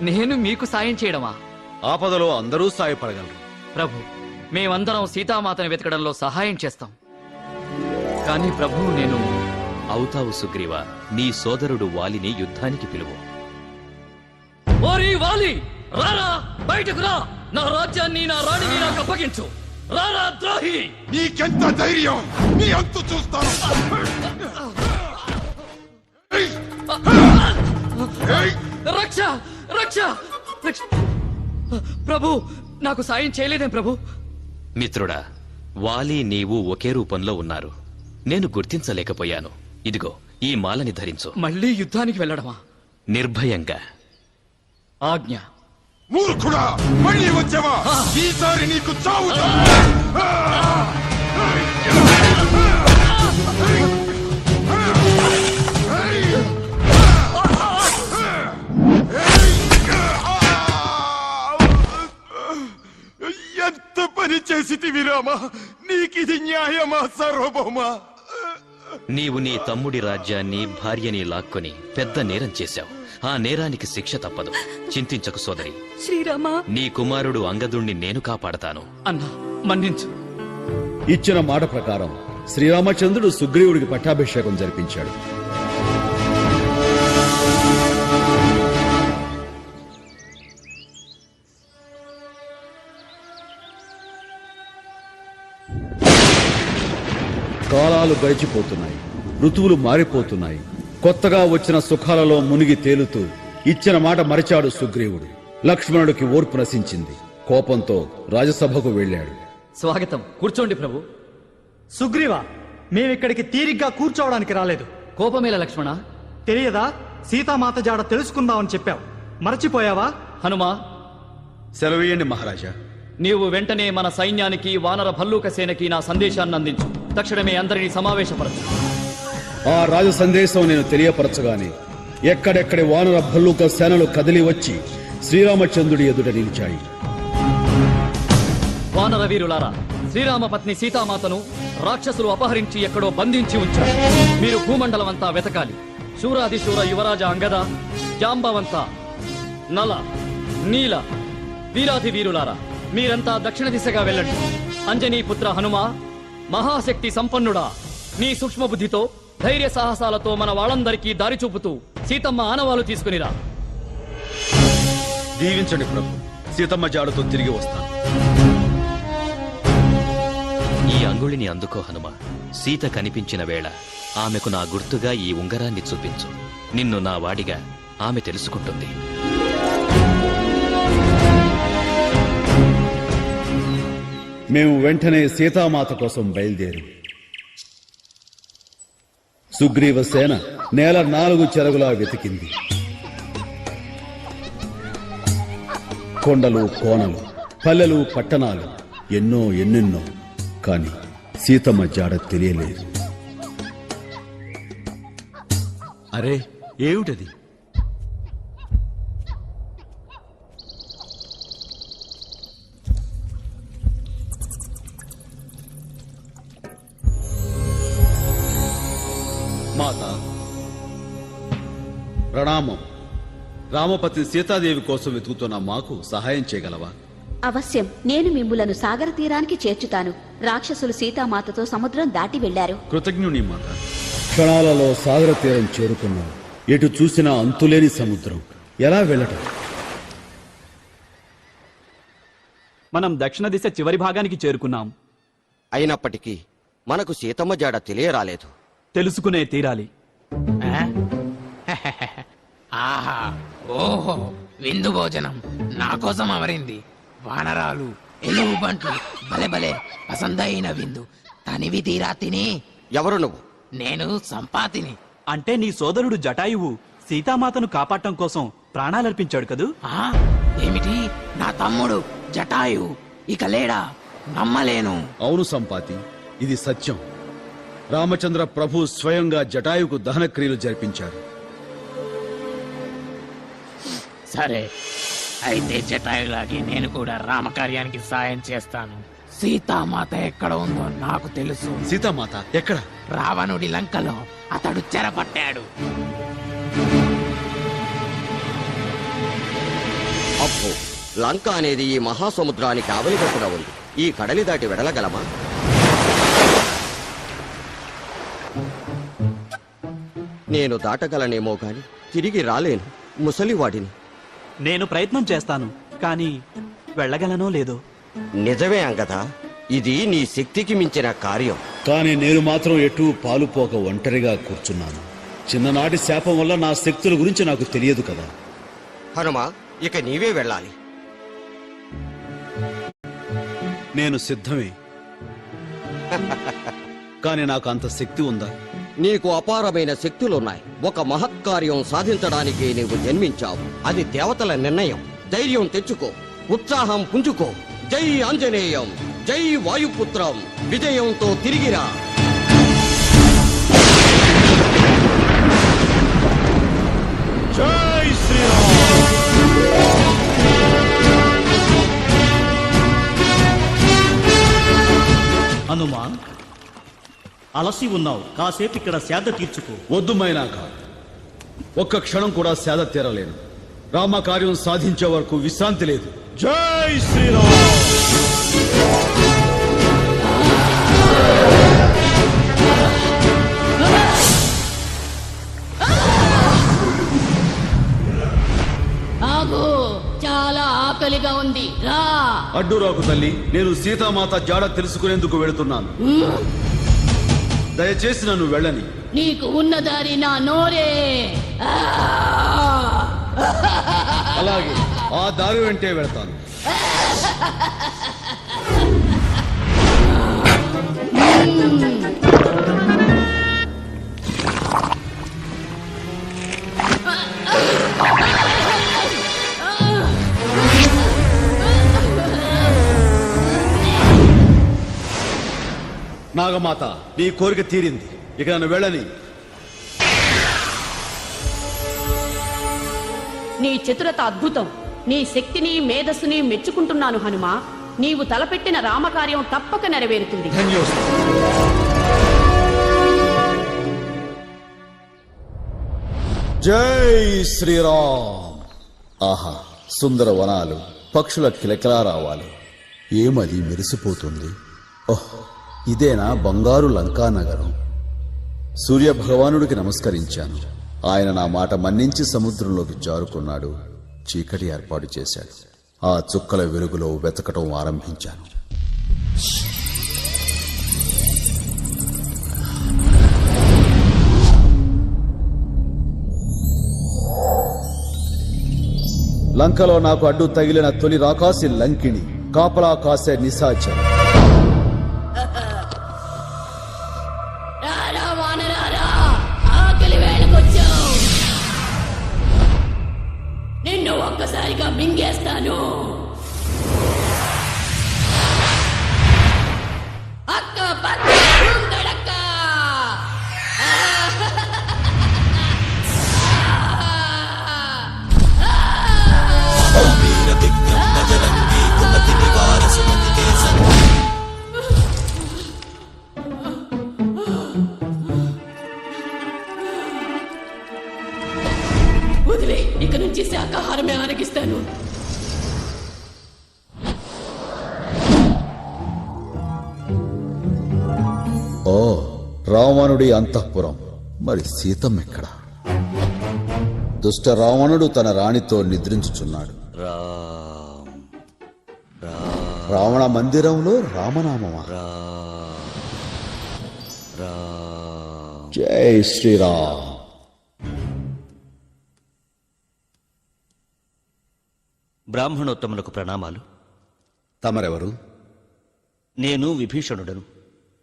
నేను మీకు సాయం చేయడమా? ఆపదలో అందరూ సాయపడగలరు. ప్రభు, మేమందరం సీతామాతను వెతకడంలో సహాయం చేస్తాం. కానీ ప్రభు, నేను అవుతావు సుగ్రీవ. నీ సోదరుడు వాలిని యుద్ధానికి పిలువు. ఓరి వాలి, రారా, బయటకు రా. నా రాజ్యాన్ని, నా రాణిని నాకు అప్పగించు. రారా ద్రోహి! నీకెంత ధైర్యం! నీ అంతు చూస్తాను. రక్ష, రక్ష, రక్ష! ప్రభు, నాకు సాయం చేయలేదేం ప్రభు? మిత్రుడా, వాలి నీవు ఒకే రూపంలో ఉన్నారు. నేను గుర్తించలేకపోయాను. ఇదిగో ఈ మాలని ధరించు. మళ్ళీ యుద్ధానికి వెళ్ళడమా? నిర్భయంగా. ఆజ్ఞ. మూర్ఖుడా, మళ్ళీ వచ్చావా? ఈసారి నీకు చావు. ఎంత పని చేసితివి రామా? నీకిది న్యాయమా సార్వభౌమా? నీవు నీ తమ్ముడి రాజ్యాన్ని, భార్యని లాక్కొని పెద్ద నేరం చేశావు. ఆ నేరానికి శిక్ష తప్పదు. చింతించకు సోదరి. శ్రీరామా, నీ కుమారుడు అంగదుణ్ణి నేను కాపాడతాను. అన్నా, మన్నించు. ఇచ్చిన మాట ప్రకారం శ్రీరామచంద్రుడు సుగ్రీవుడికి పట్టాభిషేకం జరిపించాడు. కాలాలు గడిచిపోతున్నాయి. ఋతువులు మారిపోతున్నాయి. కొత్తగా వచ్చిన సుఖాలలో మునిగి తేలుతూ ఇచ్చిన మాట మరిచాడు సుగ్రీవుడు. లక్ష్మణుడికి ఓర్పు నశించింది. కోపంతో రాజసభకు వెళ్ళాడు. స్వాగతం. కూర్చోండి ప్రభు. సుగ్రీవ, మేమిక్కడికి తీరిగ్గా కూర్చోవడానికి రాలేదు. కోపమేల లక్ష్మణ? తెలియదా? సీతామాత జాడ తెలుసుకుందామని చెప్పావు, మరచిపోయావా? హనుమా, సెలవేయండి మహారాజా. నీవు వెంటనే మన సైన్యానికి, వానర భల్లూక సేనకి నా సందేశాన్ని అందించు. తక్షణమే అందరినీ సమావేశపరచు. ఆ రాజ సందేశం నేను తెలియపరచగానే ఎక్కడెక్కడి వానర భల్లూక సేనలు కదిలి వచ్చి శ్రీరామచంద్రుడి ఎదుట నిలిచాయి. వానర వీరులారా, శ్రీరామ పత్ని సీతామాతను రాక్షసులు అపహరించి ఎక్కడో బంధించి ఉంచారు. మీరు భూమండలం అంతా వెతకాలి. శూరాదిశూర యువరాజ అంగద, జాంబవంత, నల, నీల, వీరాధి వీరులారా, మీరంతా దక్షిణ దిశగా వెళ్ళండి. అంజనీపుత్ర హనుమ, మహాశక్తి సంపన్నుడా, నీ సూక్ష్మ బుద్ధితో, ధైర్య సాహసాలతో మన వాళ్ళందరికీ దారి చూపుతూ సీతమ్మ ఆనవాలు తీసుకునిరా. దీవించండి ప్రభు. సీతమ్మ జాడతో తిరిగి వస్తాను. ఈ అంగుళిని అందుకో హనుమ. సీత కనిపించిన వేళ ఆమెకు నా గుర్తుగా ఈ ఉంగరాన్ని చూపించు. నిన్ను నా వాడిగా ఆమె తెలుసుకుంటుంది. మేము వెంటనే సీతామాత కోసం బయలుదేరి సుగ్రీవ సేన నేల 4 చెరగులా వెతికింది. కొండలు, కోనలు, పల్లెలు, పట్టణాలు, ఎన్నెన్నో. కాని సీతమ్మ జాడ తెలియలేదు. అరే, ఏమిటది? మాత ప్రణామం. రామపతి సీతాదేవి కోసం వెతుకుతున్న మాకు సహాయం చేయగలవా? అవశ్యం. నేను మిమ్ములను సాగర తీరానికి చేర్చుతాను. రాక్షసులు సీతామాతతో సముద్రం దాటి వెళ్లారు. కృతజ్ఞుని మాత. క్షణాలలో సాగర తీరం చేరుకున్నాం. ఎటు చూసినా అంతులేని సముద్రం. ఎలా వెళ్ళటం? మనం దక్షిణ దిశ చివరి భాగానికి చేరుకున్నాం. అయినప్పటికీ మనకు సీతమ్మ జాడ తెలియరాలేదు. తెలుసుకునే తీరాలి. ఆహా, ఓహో, విందు భోజనం నా కోసం అమరింది. వానరాలు, ఎలుగుబంట్లు, భలే భలే పసందైన విందు. తనివి తీరా తిని. ఎవరు నువ్వు? నేను సంపాతిని. అంటే నీ సోదరుడు జటాయువు సీతామాతను కాపాడటం కోసం ప్రాణాలర్పించాడు కదూ? ఏమిటి? నా తమ్ముడు జటాయు ఇక లేడా? నమ్మలేను. అవును సంపాతి, ఇది సత్యం. రామచంద్ర ప్రభు స్వయంగా జటాయుకు దహన క్రియలు జరిపించారు. సరే, అయితే జటాయులాగే నేను కూడా రామకార్యానికి సాయం చేస్తాను. సీతామాత ఎక్కడ ఉందో నాకు తెలుసు. సీతామాత ఎక్కడ? రావణుడి లంకలో అతడు చెరపట్టాడు. అబ్బో, లంక అనేది ఈ మహాసముద్రానికి ఆవలిగట్టున ఉంది. ఈ కడలి దాటి వెడలగలమా? నేను దాటగలనేమో గాని తిరిగి రాలేను. ముసలివాడిని. నేను ప్రయత్నం చేస్తాను, కానీ వెళ్ళగలనో లేదో. నిజమే అంగదా, ఇది నీ శక్తికి మించిన కార్యం. కానీ నేను మాత్రం ఎటూ పాలుపోక ఒంటరిగా కూర్చున్నాను. చిన్ననాటి శాపం వల్ల నా శక్తుల గురించి నాకు తెలియదు కదా. హనుమ, ఇక నీవే వెళ్ళాలి. నేను సిద్ధమే. కానీ నాకు అంత శక్తి ఉందా? నీకు అపారమైన శక్తులున్నాయి. ఒక మహత్కార్యం సాధించడానికి నీవు జన్మించావు. అది దేవతల నిర్ణయం. ధైర్యం తెచ్చుకో, ఉత్సాహం పుంజుకో. జై ఆంజనేయం, జై వాయుపుత్రం. విజయంతో తిరిగిరా. జై శ్రీరామ్. హనుమా, అలసి ఉన్నావు, కాసేపు ఇక్కడ సేద తీర్చుకో. వద్దు మైనాక, ఒక్క క్షణం కూడా సేద తీరలేను. రామకార్యం సాధించే వరకు విశ్రాంతి లేదు. జై శ్రీరామ్. ఆగు, చాలా ఆకలిగా ఉంది, రా. అడ్డురాకు తల్లి, నేను సీతామాత జాడ తెలుసుకునేందుకు వెళుతున్నాను. దయచేసి నన్ను వెళ్ళని. నీకు ఉన్న దారి నా నోరే. అలాగే, ఆ దారి వెంటే వెళతాను. నాగమాత, నీ కోరిక తీరింది. ఇక నన్ను వెళ్ళని. నీ చతురత అద్భుతం. నీ శక్తిని మేధస్సుని మెచ్చుకుంటున్నాను హనుమా. నీవు తలపెట్టిన రామకార్యం తప్పక నెరవేరుతుంది. జై శ్రీరామ్. ఆహా, సుందర వనాలు, పక్షుల కిలకిలారావాలు, ఏమది మెరిసిపోతుంది. ఓహ్, ఇదేనా బంగారు లంకా నగరం? సూర్య భగవానుడికి నమస్కరించాను. ఆయన నా మాట మన్నించి సముద్రంలోకి జారుకున్నాడు. చీకటి ఏర్పాటు చేశాడు. ఆ చుక్కల వెలుగులో వెతకటం ఆరంభించాను. లంకలో నాకు అడ్డు తగిలిన తొలి రాకాసి లంకిణి, కాపలా కాసే నిశాచరం. రారా వానరారా, ఆకలి వేళకొచ్చావు. నిన్ను ఒక్కసారిగా మింగేస్తాను. అక్క పక్క ఉందడక్క. వీర విక్రమ బజరంగి కుమతి నివార సుమతి కేసరి. వదిలే, ఇక నుంచి శాకాహారమే ఆరగిస్తాను. ఓ, రావణుడి అంతఃపురం. మరి సీతమ్మెక్కడ? దుష్ట రావణుడు తన రాణితో నిద్రించుచున్నాడు. రావణ మందిరంలో రామనామమా? జై శ్రీరామ్. బ్రాహ్మణోత్తములకు ప్రణామాలు. తమరెవరు? నేను విభీషణుడను.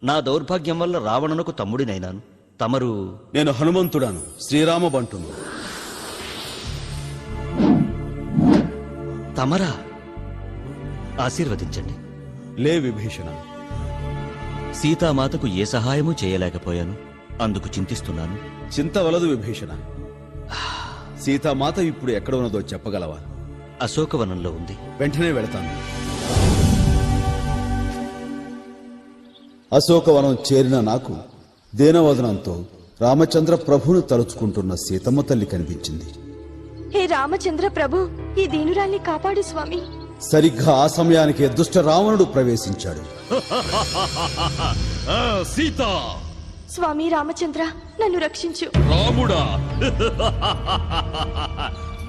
నా దౌర్భాగ్యం వల్ల రావణునకు తమ్ముడినైనాను. తమరు? నేను హనుమంతుడను, శ్రీరామ బంటును. తమరా? ఆశీర్వదించండి. లే విభీషణ, సీతామాతకు ఏ సహాయము చేయలేకపోయాను. అందుకు చింతిస్తున్నాను. చింత వలదు విభీషణ. సీతామాత ఇప్పుడు ఎక్కడ ఉన్నదో చెప్పగలవా? అశోకవనంలో ఉంది. వెంటనే వెళతాను. అశోకవనం చేరిన నాకు దేనవదనంతో రామచంద్ర ప్రభువును తలుచుకుంటున్న సీతమ్మ తల్లి కనిపించింది. హే రామచంద్ర ప్రభు, ఈ దీనురాల్ని కాపాడు స్వామి. సరిగ్గా ఆ సమయానికి దుష్ట రావణుడు ప్రవేశించాడు. సీత! స్వామి రామచంద్ర, నన్ను రక్షించు. రాముడా!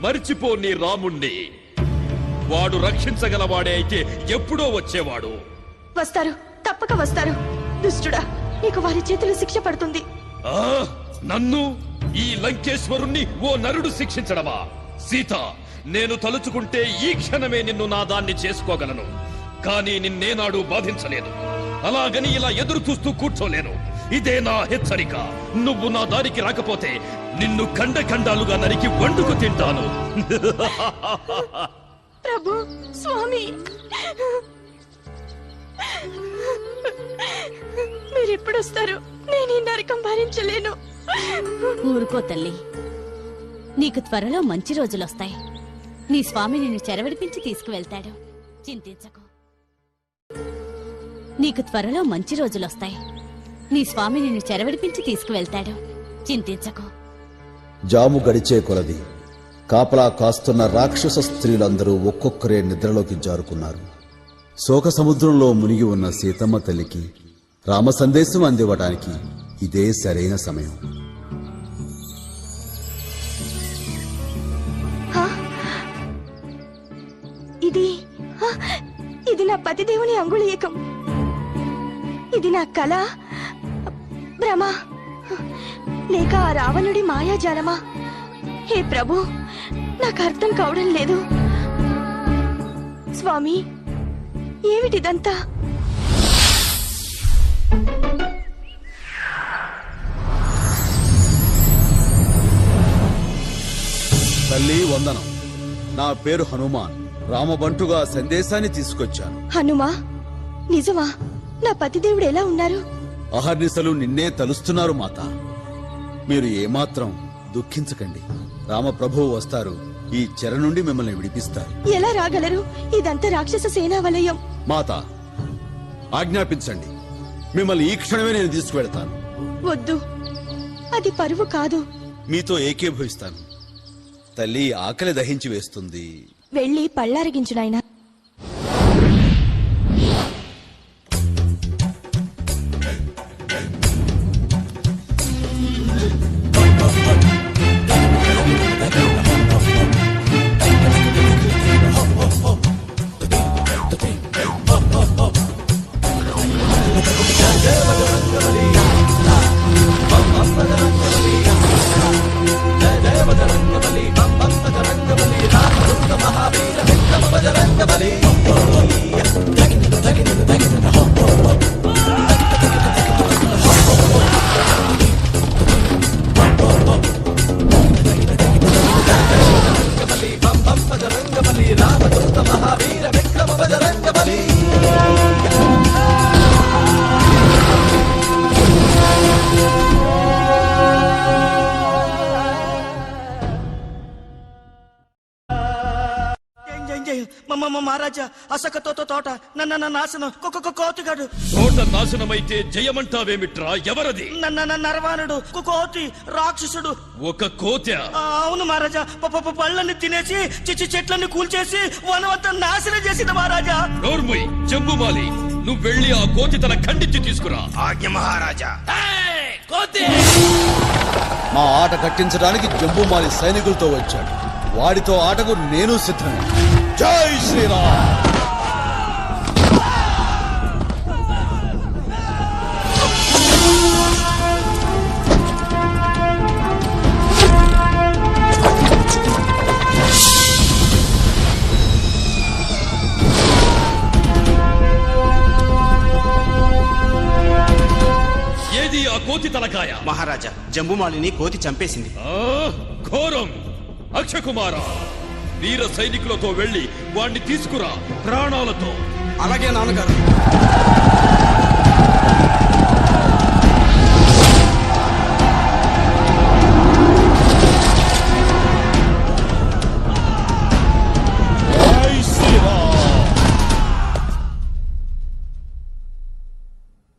మర్చిపో నీ రాముణ్ణి. వాడు రక్షించగలవాడే అయితే ఎప్పుడో వచ్చేవాడు. వస్తారు, తప్పక వస్తారు. దుష్టుడా, నీకు వారి చేతులు శిక్ష పడుతుంది. నన్ను, ఈ లంకేశ్వరుణ్ణి ఓ నరుడు శిక్షించడమా? సీత, నేను తలుచుకుంటే ఈ క్షణమే నిన్ను నా దాన్ని చేసుకోగలను. కానీ నిన్నేనాడు బాధించలేదు. అలాగని ఇలా ఎదురు చూస్తూ కూర్చోలేను. ఇదే నా హెచ్చరిక. నువ్వు నా దారికి రాకపోతే నిన్ను ఖండఖండాలుగా నరికి వండుకు తింటాను. ప్రభు, స్వామి, మీరెప్పుడొస్తారు? నేను ఈ నరకం భరించలేను. ఊరుకో తల్లి, నీకు త్వరలో మంచి రోజులొస్తాయి. నీ స్వామి నిన్ను చెరవిడిపించి తీసుకువెళ్తాడు. చింతించకు. నీకు త్వరలో మంచి రోజులొస్తాయి. నీ స్వామి నిన్ను చెరవిడిపించి తీసుకువెళ్తాడు. చింతించకు. జాము గడిచే కొలది కాపలా కాస్తున్న రాక్షస స్త్రీలందరూ ఒక్కొక్కరే నిద్రలోకి జారుకున్నారు. శోక సముద్రంలో మునిగి ఉన్న సీతమ్మ తల్లికి రామ సందేశం అందివ్వడానికి ఇదే సరైన సమయం. ఇది నా పతిదేవుని అంగుళీయకం. ఇది నా కళ, భ్రమ, లేక ఆ రావణుడి మాయాజాలమా? హే ప్రభు, నాకు అర్థం కావడం లేదు. స్వామి, ఏమిటిదంతా? తల్లి వందనం. నా పేరు హనుమాన్. రామబంటుగా సందేశాన్ని తీసుకొచ్చాను. హనుమా, నిజమా? నా పతిదేవుడు ఎలా ఉన్నారు? అహర్నిశలు నిన్నే తలుస్తున్నారు మాత. మీరు ఏమాత్రం దుఃఖించకండి. రామప్రభువు వస్తారు. ఈ చెర నుండి మిమ్మల్ని విడిపిస్తారు. ఎలా రాగలరు? ఇదంతా రాక్షస సేనా వలయం. మాత, ఆజ్ఞాపించండి. మిమ్మల్ని ఈ క్షణమే నేను తీసుకువెళ్తాను. వద్దు, అది పరువు కాదు. మీతో ఏకీభవిస్తాను. తల్లి ఆకలి దహించి వేస్తుంది. వెళ్ళి పళ్ళారగించు నాయనా. మహారాజా, అసకతో తోట నన్న నాశనం, కోతిగాడు. తోట నాశనమైతే జయమంటావేమిట్రా? ఎవరది? నరవాణుడు, కోతి రాక్షసుడు. ఒక కోత? అవును మహారాజా. పళ్ళని తినేసి చెట్లన్నీ కూల్చేసి వనవంతా నాశనం చేసింది మహారాజా. నోర్ముయ్ జంబుమాలి, నువ్వు వెళ్ళి ఆ కోతి తల ఖండించి తీసుకురా. ఆజ్ఞ మహారాజా. మా ఆట కట్టించడానికి జంబుమాలి సైనికులతో వచ్చాడు. వాడితో ఆటకు నేను సిద్ధమే. జై శ్రీరామ్. ఏది ఆ కోతి తలకాయ? మహారాజా, జంబుమాలిని కోతి చంపేసింది. ఘోరం. అక్షకుమారా, వీర సైనికులతో వెళ్లి వాణ్ణి తీసుకురా ప్రాణాలతో. అలాగే నాన్నగారు.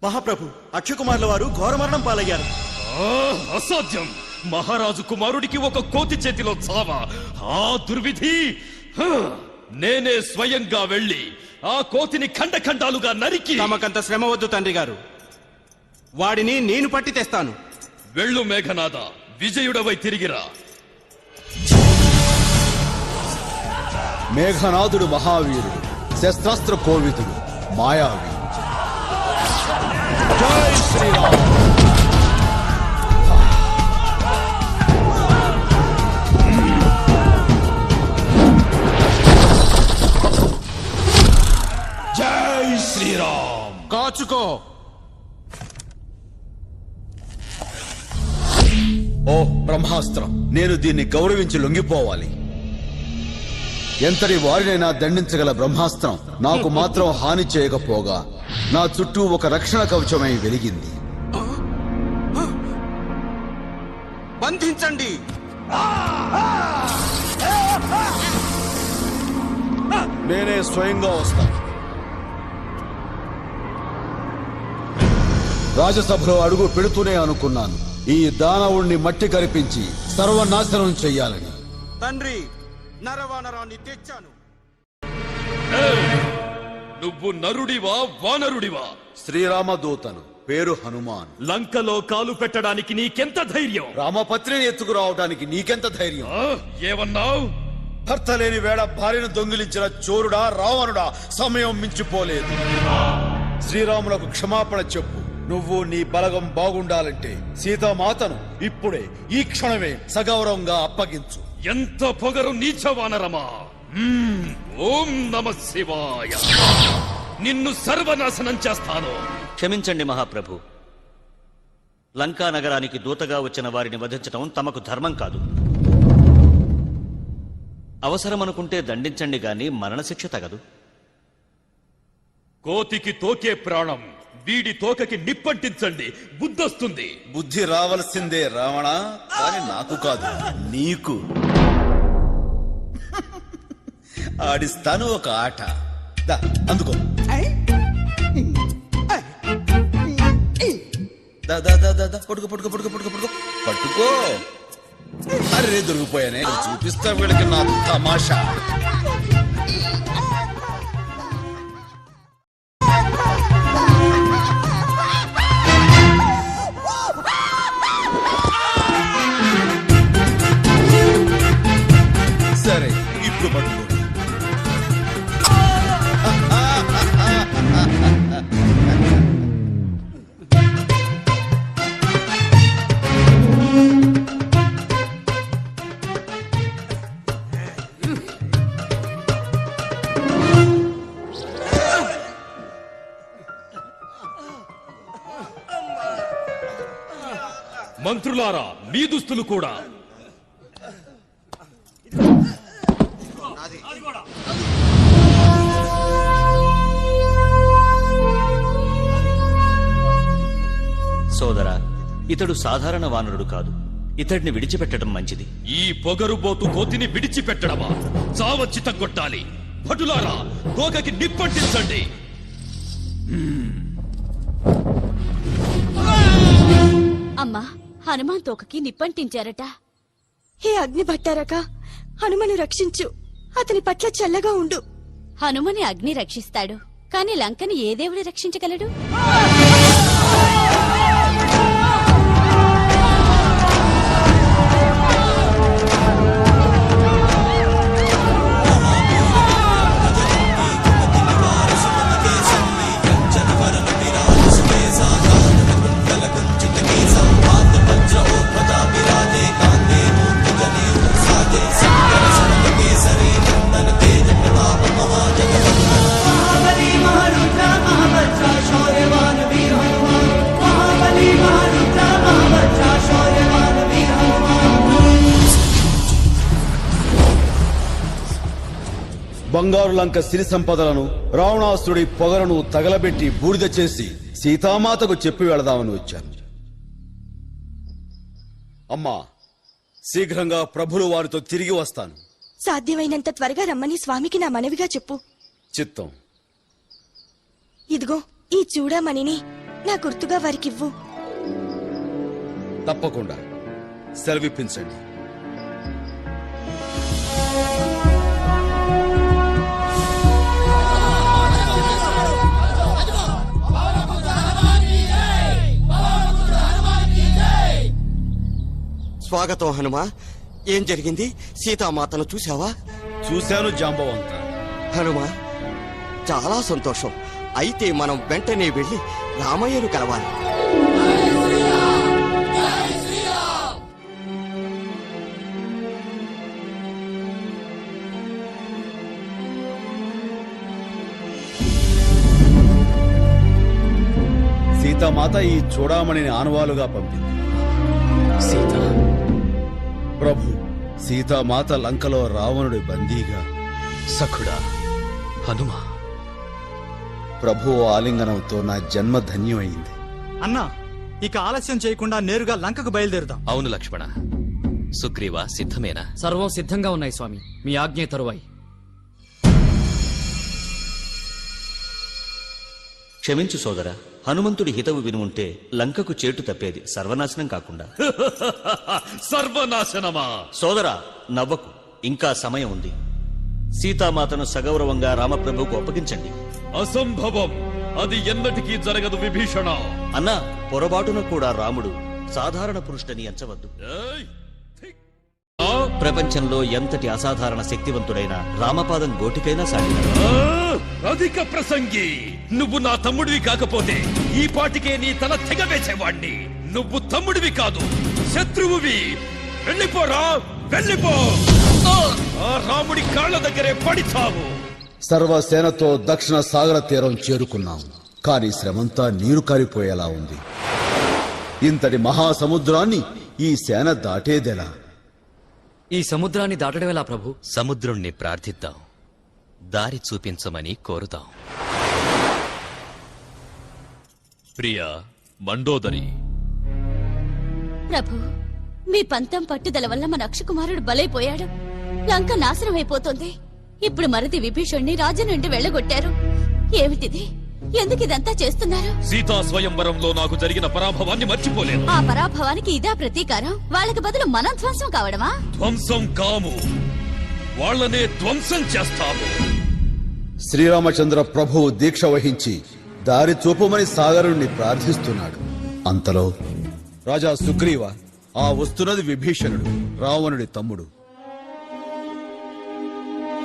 మహాప్రభు, అక్షకుమార్ల వారు ఘోరమరణం పాలయ్యారు. అసాధ్యం. మహారాజు కుమారుడికి ఒక కోతి చేతిలో చావా? ఆ దుర్విధి! నేనే స్వయంగా వెళ్లి ఆ కోతిని ఖండఖండాలుగా నరికి. తమకంత శ్రమ వద్దు తండ్రి గారు. వాడిని నేను పట్టి తెస్తాను. వెళ్ళు మేఘనాథ, విజయుడవై తిరిగిరా. మేఘనాథుడు మహావీరుడు, శస్త్రాస్త్ర కోవిదుడు, మాయావి. జై శ్రీరామ్. జై శ్రీరామ్. కాచుకో. ఓ బ్రహ్మాస్త్రం, నేను దీన్ని గౌరవించి లొంగిపోవాలి. ఎంతటి వారినైనా దండించగల బ్రహ్మాస్త్రం నాకు మాత్రం హాని చేయకపోగా నా చుట్టూ ఒక రక్షణ కవచమై వెలిగింది. బంధించండి. నేనే స్వయంగా వస్తాను. రాజసభలో అడుగు పెడుతూనే అనుకున్నాను ఈ దానవుణ్ణి మట్టి కరిపించి సర్వనాశనం చెయ్యాలని. తండ్రి, నరవానరాన్ని తెచ్చాను. నువ్వు నరుడివా వానరుడివా? శ్రీరామదూతను, పేరు హనుమాన్. లంకలో కాలు పెట్టడానికి నీకెంత ధైర్యం? రామపత్రిని ఎత్తుకురావడానికి నీకెంత ధైర్యం? ఏమన్నావు? భర్త లేని వేళ భార్యను దొంగిలించిన చోరుడా రావణుడా, సమయం మించిపోలేదు. శ్రీరాములకు క్షమాపణ చెప్పు. నువ్వు నీ బలగం బాగుండాలంటే సీతామాతను ఇప్పుడే ఈ క్షణమే సగౌరవంగా అప్పగించు. ఎంత పొగరు నీచవానరమా! ఓం నమ శివాయ. నిన్ను సర్వనాశనం చేస్తాను. క్షమించండి మహాప్రభు. లంకా నగరానికి దూతగా వచ్చిన వారిని వధించటం తమకు ధర్మం కాదు. అవసరం అనుకుంటే దండించండి గాని మరణశిక్ష తగదు. కోతికి తోకే ప్రాణం, వీడి తోకకి నిప్పంటించండి, బుద్ధొస్తుంది. బుద్ధి రావలసిందే రావణ, కానీ నాకు కాదు నీకు. ఆడిస్తాను ఒక ఆట. దా, అందుకో. దా, దా, దా, దా, దా. పట్టుకో పట్టుకో పట్టుకో పట్టుకో పట్టుకో పట్టుకో. అరే దొరికిపోయానే, చూపిస్తా వీళ్ళకి నా తమాషా. సరే, ఇప్పుడు పట్టుకో. మంత్రులారా, మీ దుస్తులు కూడా. సోదరా, ఇతడు సాధారణ వానరుడు కాదు. ఇతడిని విడిచిపెట్టడం మంచిది. ఈ పొగరుబోతు కోతిని విడిచిపెట్టడమా? చావచ్చి తగ్గొట్టాలి. భటులారా, తోకకి నిప్పంటించండి. అమ్మా, హనుమాన్ తోకకి నిప్పంటించారట. హే అగ్ని భట్టారక, హనుమను రక్షించు, అతని పట్ల చల్లగా ఉండు. హనుమని అగ్ని రక్షిస్తాడు, కాని లంకని ఏ దేవుడు రక్షించగలడు? బంగారు లంక సిరి సంపదలను, రావణాసురుడి పొగరను తగలబెట్టి బూడిద చేసి సీతామాతకు చెప్పి వెళదామని వచ్చాను. అమ్మా, శీఘ్రంగా ప్రభులు వారితో తిరిగి వస్తాను. సాధ్యమైనంత త్వరగా రమ్మని స్వామికి నా మనవిగా చెప్పు. చిత్తం. ఇదిగో ఈ చూడమణిని నా గుర్తుగా వారికివ్వు. తప్పకుండా. సెలవిప్పించండి. స్వాగతం హనుమా. ఏం జరిగింది? సీతామాతను చూశావా? చూశాను జాంబవంత. హనుమా, చాలా సంతోషం. అయితే మనం వెంటనే వెళ్లి రామయ్యను కలవాలి. సీతామాత ఈ చూడామణిని ఆనవాలుగా పంపింది. సీత, ప్రభు, సీతామాత లంకలో రావణుడి బందీగా. సఖుడా హనుమా, ప్రభు ఆలింగనంతో నా జన్మ ధన్యమైంది. అన్నా, ఇక ఆలస్యం చేయకుండా నేరుగా లంకకు బయలుదేరుదాం. అవును లక్ష్మణ. సుగ్రీవా, సిద్ధమేనా? సర్వం సిద్ధంగా ఉన్నాయి స్వామి, మీ ఆజ్ఞే తరువాయి. క్షమించు సోదరా, హనుమంతుడి హితవు విని ఉంటే లంకకు చేటు తప్పేది, సర్వనాశనం కాకుండా. సర్వనాశనమా? సోదరా, నవ్వకు. ఇంకా సమయం ఉంది. సీతామాతను సగౌరవంగా రామప్రభువుకు అప్పగించండి. అసంభవం. అది ఎన్నటికీ జరగదు విభీషణ. అన్నా, పొరపాటున కూడా రాముడు సాధారణ పురుషుడని ఎంచవద్దు. ప్రపంచంలో ఎంతటి అసాధారణ శక్తివంతుడైన రామపాదం గోటికైనా సాగిన. అధిక ప్రసంగి. నువ్వు నా తమ్ముడివి కాకపోతే ఈ పాటికే నీ తల తెగవేసేవాణ్ణి. నువ్వు తమ్ముడివి కాదు, శత్రువువి. వెళ్ళిపోరా, వెళ్ళిపో. ఆ రాముడి కాళ్ళ దగ్గరే పడిచావు. సర్వసేనతో దక్షిణ సాగర తీరం చేరుకున్నాం. కానీ శ్రమంతా నీరు కారిపోయేలా ఉంది. ఇంతటి మహాసముద్రాన్ని ఈ సేన దాటేదెలా? ఈ సముద్రాన్ని దాటడం ఎలా ప్రభు? సముద్రుణ్ణి ప్రార్థిద్దాం, దారి చూపించమని కోరుతాం. ప్రియా, మండోదరి, ప్రభు, మీ పంతం పట్టుదల వల్ల మన అక్షకుమారుడు బలైపోయాడు. లంక నాశనం అయిపోతుంది. ఇప్పుడు మరిది విభీషణ్ణి రాజు నుండి వెళ్ళగొట్టారు. ఏమిటిది? ఎందుకు ఇదంతా చేస్తున్నారు? సీతా స్వయంవరంలో నాకు జరిగిన పరాభవాన్ని మర్చిపోలేను. ఆ పరాభవానికి ఇదా ప్రతీకారం? వాళ్ళకి బదులు మనం ధ్వంసం కావడమా? ధ్వంసం కాము, వాళ్ళనే ధ్వంసం చేస్తాము. శ్రీరామచంద్ర ప్రభువు దీక్ష వహించి దారి చూపమని సాగరుణ్ణి ప్రార్థిస్తున్నాడు. అంతలో రాజా సుగ్రీవ, ఆ వస్తున్నది విభీషణుడు, రావణుడి తమ్ముడు.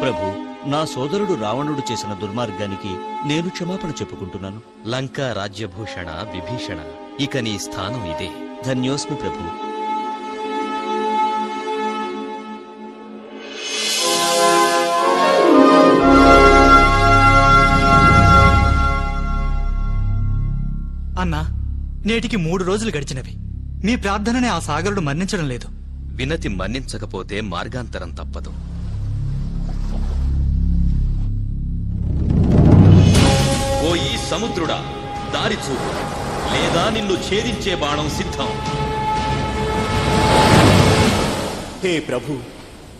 ప్రభు, నా సోదరుడు రావణుడు చేసిన దుర్మార్గానికి నేను క్షమాపణ చెప్పుకుంటున్నాను. లంకా రాజ్యభూషణ విభీషణ, ఇక నీ స్థానం ఇదే. ధన్యోస్మి ప్రభు. అన్నా, నేటికి 3 రోజులు గడిచినవి. మీ ప్రార్థనని ఆ సాగరుడు మన్నించడం లేదు. వినతి మన్నించకపోతే మార్గాంతరం తప్పదు. ఓ ఈ సముద్రుడా, దారి చూపు, లేదా నిన్ను ఛేదించే బాణం సిద్ధం. హే ప్రభు,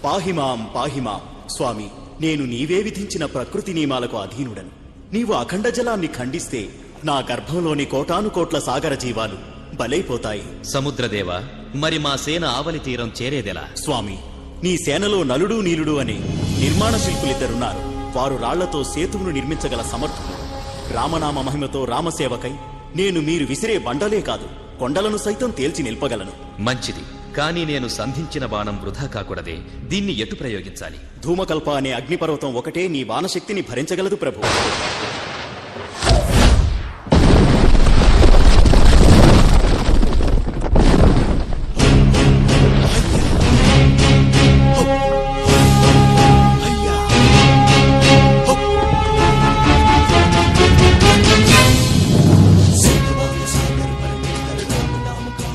పాహిమాం పాహిమాం. స్వామి, నేను నీవే విధించిన ప్రకృతి నియమాలకు అధీనుడను. నీవు అఖండ జలాన్ని ఖండిస్తే నా గర్భంలోని కోటానుకోట్ల సాగర జీవాలు బలైపోతాయి. సముద్రదేవ, మరి మా సేన ఆవలి తీరం చేరేదెలా? స్వామి, నీ సేనలో నలుడు నీలుడు అనే నిర్మాణ శిల్పులిద్దరున్నారు. వారు రాళ్లతో సేతువును నిర్మించగల సమర్థులు. రామనామ మహిమతో రామసేవకై నేను మీరు విసిరే బండలే కాదు, కొండలను సైతం తేల్చి నిల్పగలను. మంచిది, కానీ నేను సంధించిన బాణం వృధా కాకూడదే. దీన్ని ఎటు ప్రయోగించాలి? ధూమకల్ప అనే అగ్నిపర్వతం ఒకటే నీ బాణశక్తిని భరించగలదు ప్రభు.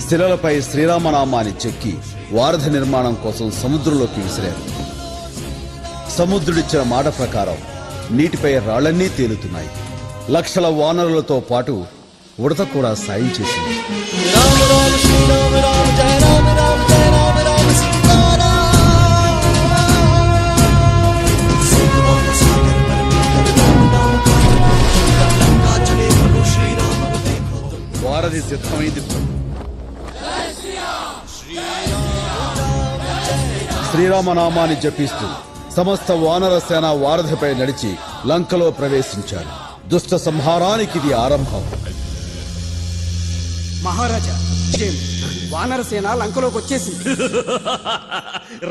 శిలలపై శ్రీరామనామాన్ని చెక్కి వారధి నిర్మాణం కోసం సముద్రంలోకి విసిరారు. సముద్రుడిచ్చిన మాట ప్రకారం నీటిపై రాళ్లన్నీ తేలుతున్నాయి. లక్షల వానరులతో పాటు ఉడత కూడా సాయం చేసింది. వారధి సిద్ధమైంది. శ్రీరామనామాన్ని జపిస్తూ సమస్త వానర సేన వారధిపై నడిచి లంకలో ప్రవేశించారు. దుష్ట సంహారానికి ఇది ఆరంభం. మహారాజా, వానర సేన లంకలోకి వచ్చేసింది.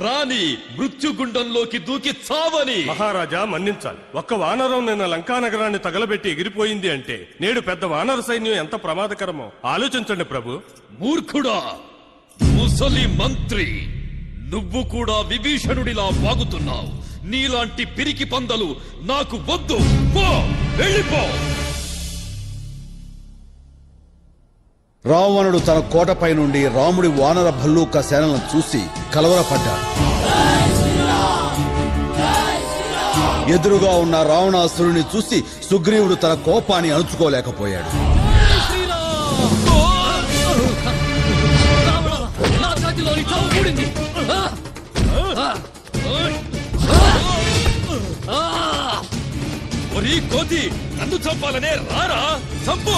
రాణి మృత్యుగుండంలోకి దూకి చావని. మహారాజా, మన్నించాలి. ఒక్క వానరం నిన్న లంకా నగరాన్ని తగలబెట్టి ఎగిరిపోయింది అంటే నేడు పెద్ద వానర సైన్యం ఎంత ప్రమాదకరమో ఆలోచించండి ప్రభు. మూర్ఖుడా, ముసలి మంత్రి, నువ్వు కూడా విభీషణుడిలా వాగుతున్నావు. నీలాంటి పిరికి పందలు నాకు వద్దు. పో, వెళ్ళిపో. రావణుడు తన కోటపై నుండి రాముడి వానర భల్లూక సేనలను చూసి కలవరపడ్డాడు. ఎదురుగా ఉన్న రావణాసురుని చూసి సుగ్రీవుడు తన కోపాన్ని అణుచుకోలేకపోయాడు. ఒరీ కోతి, నన్ను చంపాలనే రారా, చంపు.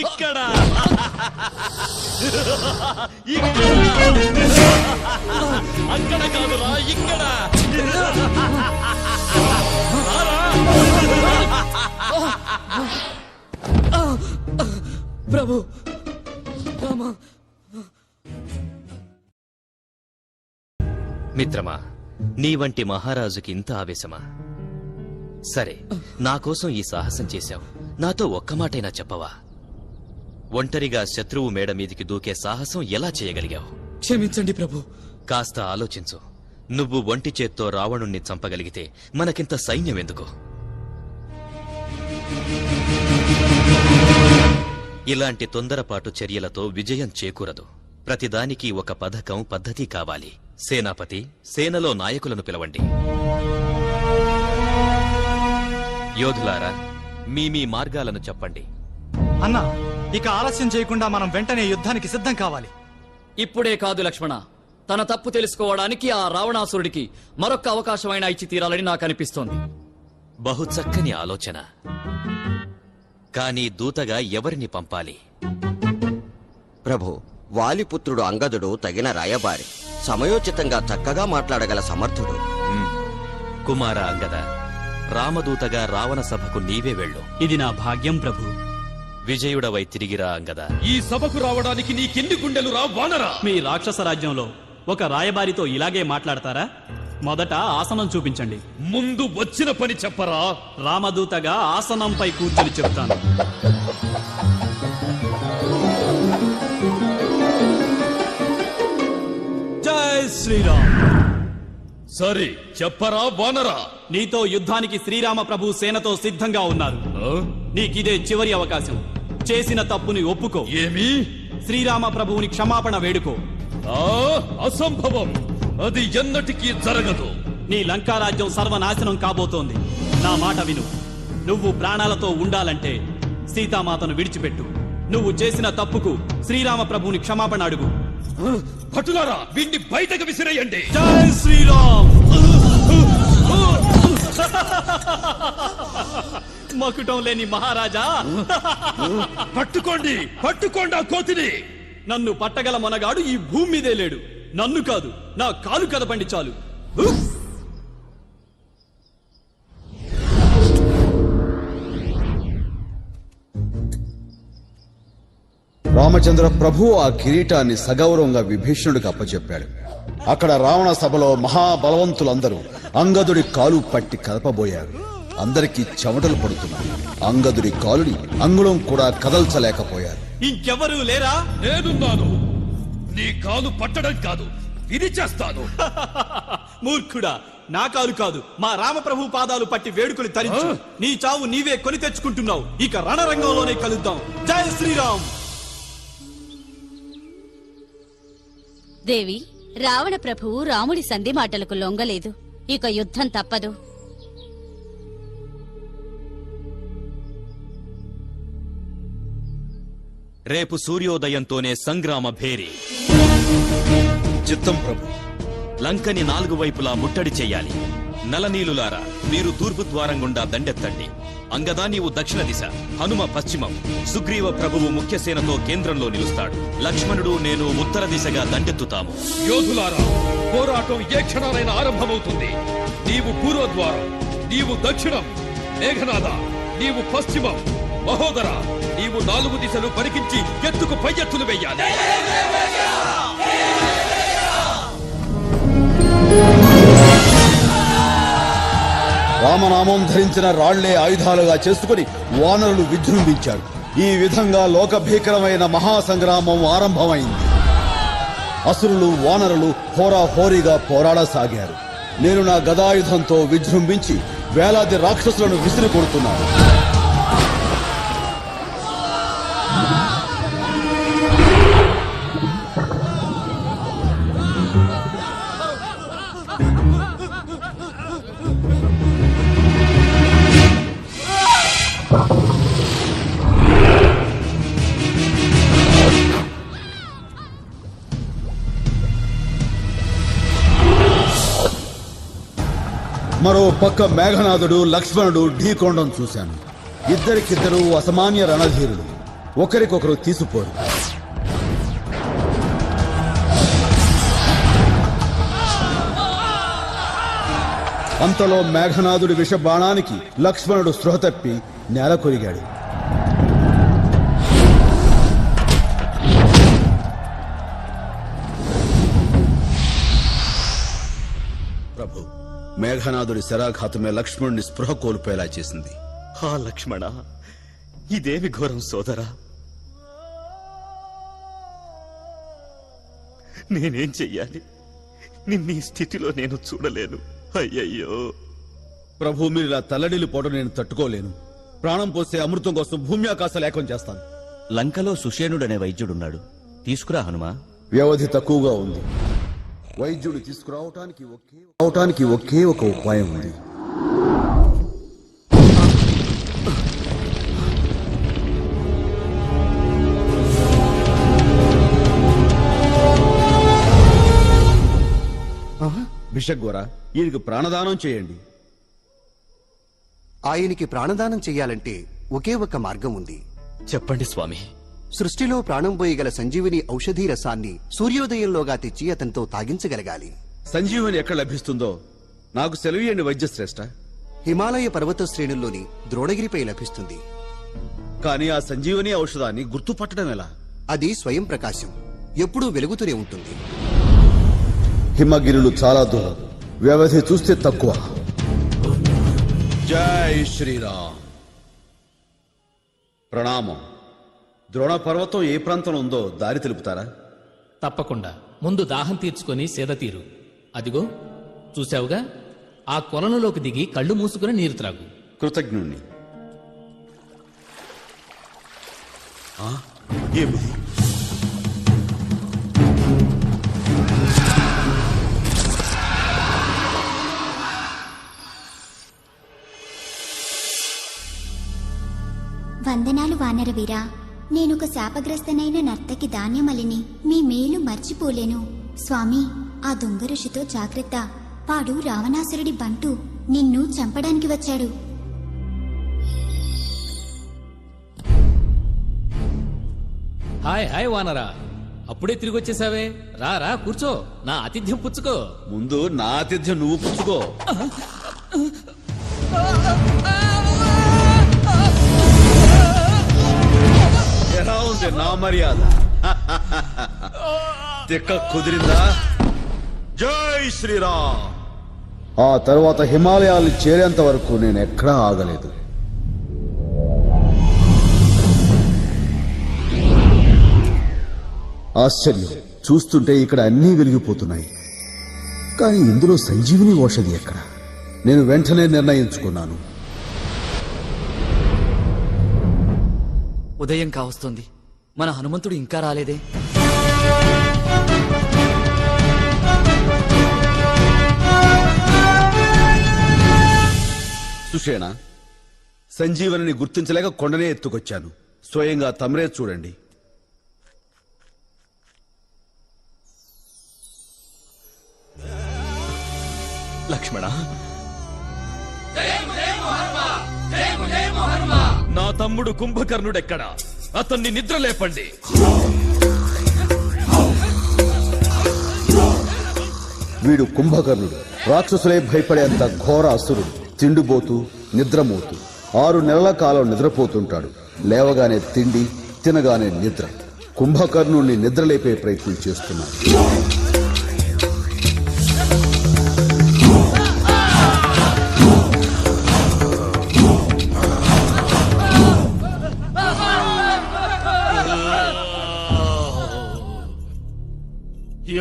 ఇక్కడ అక్కడ కాదురా, ఇక్కడ. ప్రభు, రామా. మిత్రమా, నీ వంటి మహారాజుకి ఇంత ఆవేశమా? సరే, నా కోసం ఈ సాహసం చేశావు. నాతో ఒక్క మాటైనా చెప్పవా? ఒంటరిగా శత్రువు మేడ మీదికి దూకే సాహసం ఎలా చేయగలిగావు? క్షమించండి ప్రభు. కాస్త ఆలోచించు. నువ్వు ఒంటి చేత్తో రావణుణ్ణి చంపగలిగితే మనకింత సైన్యం ఎందుకు? ఇలాంటి తొందరపాటు చర్యలతో విజయం చేకూరదు. ప్రతిదానికి ఒక పథకం పద్ధతి కావాలి. సేనాపతి, సేనలో నాయకులను పిలవండి. యోధులారా, మీ మార్గాలను చెప్పండి. అన్నా, ఇక ఆలస్యం చేయకుండా మనం వెంటనే యుద్ధానికి సిద్ధం కావాలి. ఇప్పుడే కాదు లక్ష్మణ, తన తప్పు తెలుసుకోవడానికి ఆ రావణాసురుడికి మరొక్క అవకాశమైనా ఇచ్చి తీరాలని నాకు అనిపిస్తోంది. బహు చక్కని ఆలోచన. కానీ దూతగా ఎవరిని పంపాలి? ప్రభు, వాలిపుత్రుడు అంగదుడు తగిన రాయబారి, సమయోచితంగా చక్కగా మాట్లాడగల సమర్థుడు. కుమార అంగద, రామదూతగా రావణ సభకు నీవే వెళ్ళు. ఇది నా భాగ్యం ప్రభు. విజయుడవై తిరిగిరా అంగద. ఈ సభకు రావడానికి నీకెన్ని గుండెలు రా వానరా? మీ రాక్షస రాజ్యంలో ఒక రాయబారితో ఇలాగే మాట్లాడతారా? మొదట ఆసనం చూపించండి. ముందు వచ్చిన పని చెప్పరా? రామదూతగా ఆసనంపై కూర్చొని చెప్తాను. జై శ్రీరామ్. సరే చెప్పరా వానరా? నీతో యుద్ధానికి శ్రీరామ ప్రభు సేనతో సిద్ధంగా ఉన్నారు. నీకిదే చివరి అవకాశం. చేసిన తప్పుని ఒప్పుకో. ఏమి? శ్రీరామ ప్రభువుని క్షమాపణ వేడుకో. అసంభవం. అది ఎన్నటికీ జరగదు. నీ లంకారాజ్యం సర్వనాశనం కాబోతోంది. నా మాట విను. నువ్వు ప్రాణాలతో ఉండాలంటే సీతామాతను విడిచిపెట్టు. నువ్వు చేసిన తప్పుకు శ్రీరామ ప్రభువుని క్షమాపణ అడుగు. భటులారా, వీణ్ణి బయటకు విసిరేయండి. జై శ్రీరామ్. మకుటం లేని మహారాజా, పట్టుకోండి ఆ కోతిని. నన్ను పట్టగల మనగాడు ఈ భూమి మీదే లేడు. నన్ను కాదు, నా కాలు కదపండి చాలు. రామచంద్ర ప్రభు ఆ కిరీటాన్ని సగౌరవంగా విభీషణుడికి అప్పచెప్పాడు. అక్కడ రావణ సభలో మహాబలవంతులందరూ అంగదుడి కాలు పట్టి కదపబోయారు. అందరికీ చెమటలు పడుతున్నాయి. అంగదుడి కాలుని అంగుళం కూడా కదల్చలేకపోయారు. ఇంకెవరూ లేరా? నేనున్నాను. నీ కాలు పట్టడం కాదు, విరిచేస్తాను. మూర్ఖుడా, నా కాలు కాదు, మా రామప్రభు పాదాలు పట్టి వేడుకలు తరించు. నీ చావు నీవే కొని తెచ్చుకుంటున్నావు. ఇక రణరంగంలోనే కలుద్దాం. జై శ్రీరామ్. దేవి, రావణ ప్రభువు రాముడి సంధి మాటలకు లొంగలేదు. ఇక యుద్ధం తప్పదు. రేపు సూర్యోదయంతోనే సంగ్రామ భేరి. చిత్తం ప్రభు. లంకని 4 వైపులా ముట్టడి చెయ్యాలి. నలనీలులారా, మీరు తూర్పు ద్వారం గుండా దండెత్తండి. అంగదా, నీవు దక్షిణ దిశ, హనుమ పశ్చిమం, సుగ్రీవ ప్రభువు ముఖ్య సేనతో కేంద్రంలో నిలుస్తాడు. లక్ష్మణుడు, నేను ఉత్తర దిశగా దండెత్తుతాము. యోధులారా, పోరాటం ఏ క్షణాలైనా ఆరంభమవుతుంది. నీవు పూర్వద్వారం, నీవు దక్షిణం. మేఘనాథ, నీవు పశ్చిమం. మహోదర, నీవు 4 దిశలు పరికించి ఎత్తుకు పై ఎత్తులు వెయ్యాలి. రామనామం ధరించిన రాళ్లే ఆయుధాలుగా చేసుకుని వానరులు విజృంభించారు. ఈ విధంగా లోక భీకరమైన మహాసంగ్రామం ఆరంభమైంది. అసురులు వానరులు హోరాహోరీగా పోరాడసాగారు. నేను నా గదాయుధంతో విజృంభించి వేలాది రాక్షసులను విసిరి కొడుతున్నాను. మరో పక్క మేఘనాథుడు లక్ష్మణుడు ఢీకొండం చూశాను. ఇద్దరికిద్దరు అసామాన్య రణధీరులు, ఒకరికొకరు తీసిపోరు. అంతలో మేఘనాథుడి విషబాణానికి లక్ష్మణుడు స్పృహ తప్పి నేల కొరిగాడు. ప్రభు, మేఘనాథుడి శరాఘాతమే లక్ష్మణుడిని స్పృహ కోల్పోయేలా చేసింది. హా లక్ష్మణ, ఇదేమి ఘోరం సోదరా. నేనేం చెయ్యాలి? నిన్నీ స్థితిలో నేను చూడలేను. అయ్యయ్యో ప్రభు, మీరు ఇలా తల్లడిల్లిపోవడం నేను తట్టుకోలేను. ప్రాణం పోసే అమృతం కోసం భూమి ఆకాశ లేఖం చేస్తాను. లంకలో సుషేణుడనే వైద్యుడున్నాడు. తీసుకురా హనుమా. వ్యవధి తక్కువగా ఉంది. వైద్యుడు తీసుకురావటానికి ఒకే ఒక ఉపాయం ఉంది. బిషగ్గోరా, ఈయనకు ప్రాణదానం చేయండి. ఆయనకి ప్రాణదానం చెయ్యాలంటే ఒకే ఒక మార్గం ఉంది. చెప్పండి స్వామి. సృష్టిలో ప్రాణం పోయగల సంజీవిని ఔషధీ రసాన్ని సూర్యోదయంలోగా తెచ్చి అతనితో తాగించగలగాలి. సంజీవని ఎక్కడ లభిస్తుందో నాకు సెలవియండి వైద్యశ్రేష్ఠ. హిమాలయ పర్వత శ్రేణుల్లోని ద్రోణగిరిపై లభిస్తుంది. కానీ ఆ సంజీవని ఔషధాన్ని గుర్తుపట్టడం ఎలా? అది స్వయం ప్రకాశం, ఎప్పుడూ వెలుగుతూనే ఉంటుంది. హిమగిరులు చాలా దూరం, వ్యవధి చూస్తే తక్కువ. జై శ్రీరామ్. ప్రణామం. ద్రోణ పర్వతం ఏ ప్రాంతంలో ఉందో దారి తెలుపుతారా? తప్పకుండా. ముందు దాహం తీర్చుకొని సేద తీరు. అదిగో చూశావుగా, ఆ కొలనులోకి దిగి కళ్ళు మూసుకుని నీరు త్రాగు. కృతజ్ఞుణ్ణి. ఏమిది? వందనాలు వానరవీరా. నేనొక శాపగ్రస్తనైన నర్తకి ధాన్యమలిని మీ మేలు మర్చిపోలేను. స్వామి, ఆ దొంగ ఋషితో జాగ్రత్త. వాడు రావణాసురుడి బంటు, నిన్ను చంపడానికి వచ్చాడు. హాయ్ హాయ్ వానరా, అప్పుడే తిరిగి వచ్చేసావే. రా రా కూర్చో, నా ఆతిథ్యం పుచ్చుకో. ముందు నా ఆతిథ్యం నువ్వు పుచ్చుకో. ఎలా ఉంది నా మర్యాద? తిక్క కుదిరిందా? జై శ్రీరామ్. ఆ తర్వాత హిమాలయాలు చేరేంత వరకు నేను ఎక్కడా ఆగలేదు. ఆశ్చర్యం, చూస్తుంటే ఇక్కడ అన్నీ వెలిగిపోతున్నాయి. కానీ ఇందులో సంజీవిని ఔషధి ఎక్కడ? నేను వెంటనే నిర్ణయించుకున్నాను. ఉదయం కావస్తోంది, మన హనుమంతుడు ఇంకా రాలేదే. సుషేణ, సంజీవనిని గుర్తించలేక కొండనే ఎత్తుకొచ్చాను. స్వయంగా తమరే చూడండి. లక్ష్మణ, నా తమ్ముడు కుంభకర్ణుడెక్కడా? అతన్ని నిద్రలేపండి. వీడు కుంభకర్ణుడు, రాక్షసులే భయపడేంత ఘోర అసురుడు. తిండిపోతూ నిద్రమోతూ 6 నెలల కాలం నిద్రపోతుంటాడు. లేవగానే తిండి, తినగానే నిద్ర. కుంభకర్ణుణ్ణి నిద్రలేపే ప్రయత్నం చేస్తున్నాడు.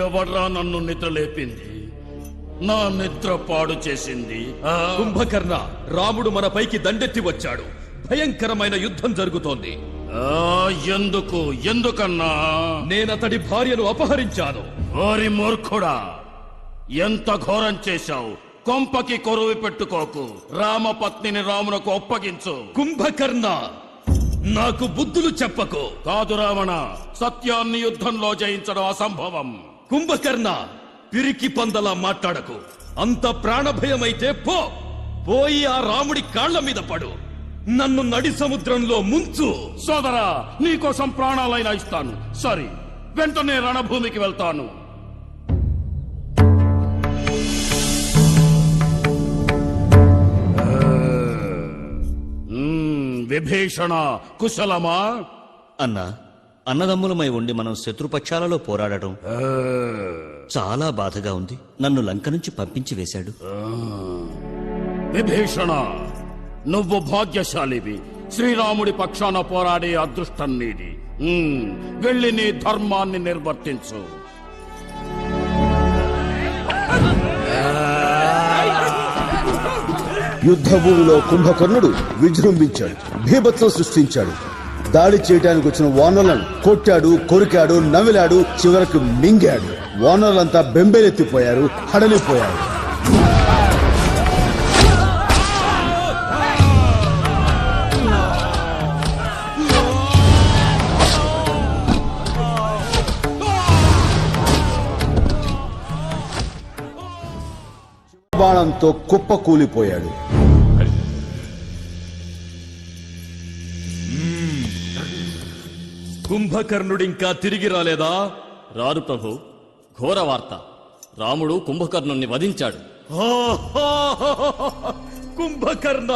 ఎవడ్రా నన్ను నిద్ర లేపింది? నా నిద్ర పాడు చేసింది. కుంభకర్ణ, రాముడు మన పైకి దండెత్తి వచ్చాడు. భయంకరమైన యుద్ధం జరుగుతోంది. ఎందుకన్నా? నేనతడి భార్యను అపహరించాను. ఓరి మూర్ఖుడా, ఎంత ఘోరం చేశావు! కొంపకి కొరువు పెట్టుకోకు. రామపత్నిని రామునకు ఒప్పగించు. కుంభకర్ణ, నాకు బుద్ధులు చెప్పకు. కాదు రావణ, సత్యాన్ని యుద్ధంలో జయించడం అసంభవం. కుంభకర్ణ, పిరికి పందలా మాట్లాడకు. అంత ప్రాణభయమైతే పోయి ఆ రాముడి కాళ్ల మీద పడు. నన్ను నడి సముద్రంలో ముంచు. సోదరా, నీకోసం ప్రాణాలైనా ఇస్తాను. సరే, వెంటనే రణభూమికి వెళ్తాను. విభీషణ, కుశలమా? అన్నా, అన్నదమ్ములమై ఉండి మనం శత్రుపక్షాలలో పోరాడటం చాలా బాధగా ఉంది. నన్ను లంక నుంచి పంపించి వేశాడు. విభీషణ, నువ్వు భాగ్యశాలివి. శ్రీరాముడి పక్షాన పోరాడే అదృష్టం నీది. వెళ్ళి నీ ధర్మాన్ని నిర్వర్తించు. యుద్ధభూమిలో కుంభకర్ణుడు విజృంభించాడు, భీభత్సం సృష్టించాడు. దాడి చేయడానికి వచ్చిన వానరులను కొట్టాడు, కొరికాడు, నవిలాడు, చివరకు మింగాడు. వానరులంతా బెంబేలెత్తిపోయారు, హడలిపోయారు. బాణంతో కుప్ప కూలిపోయాడు. కుంభకర్ణుడింకా తిరిగి రాలేదా? రారు ప్రభు. ఘోర వార్త, రాముడు కుంభకర్ణుణ్ణి వధించాడు. కుంభకర్ణ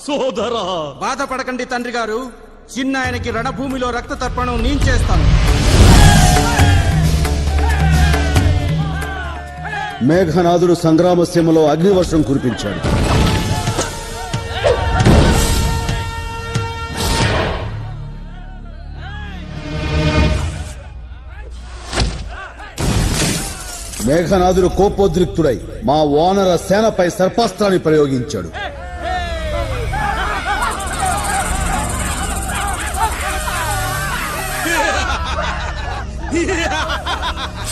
సోదరా, బాధపడకండి తండ్రి గారు, చిన్న ఆయనకి రణభూమిలో రక్త తర్పణం నేను చేస్తాను. మేఘనాథుడు సంగ్రామసీమలో అగ్నివర్షం కురిపించాడు. మేఘనాథుడు కోపోద్రిక్తుడై మా వానర సేనపై సర్పాస్త్రాన్ని ప్రయోగించాడు.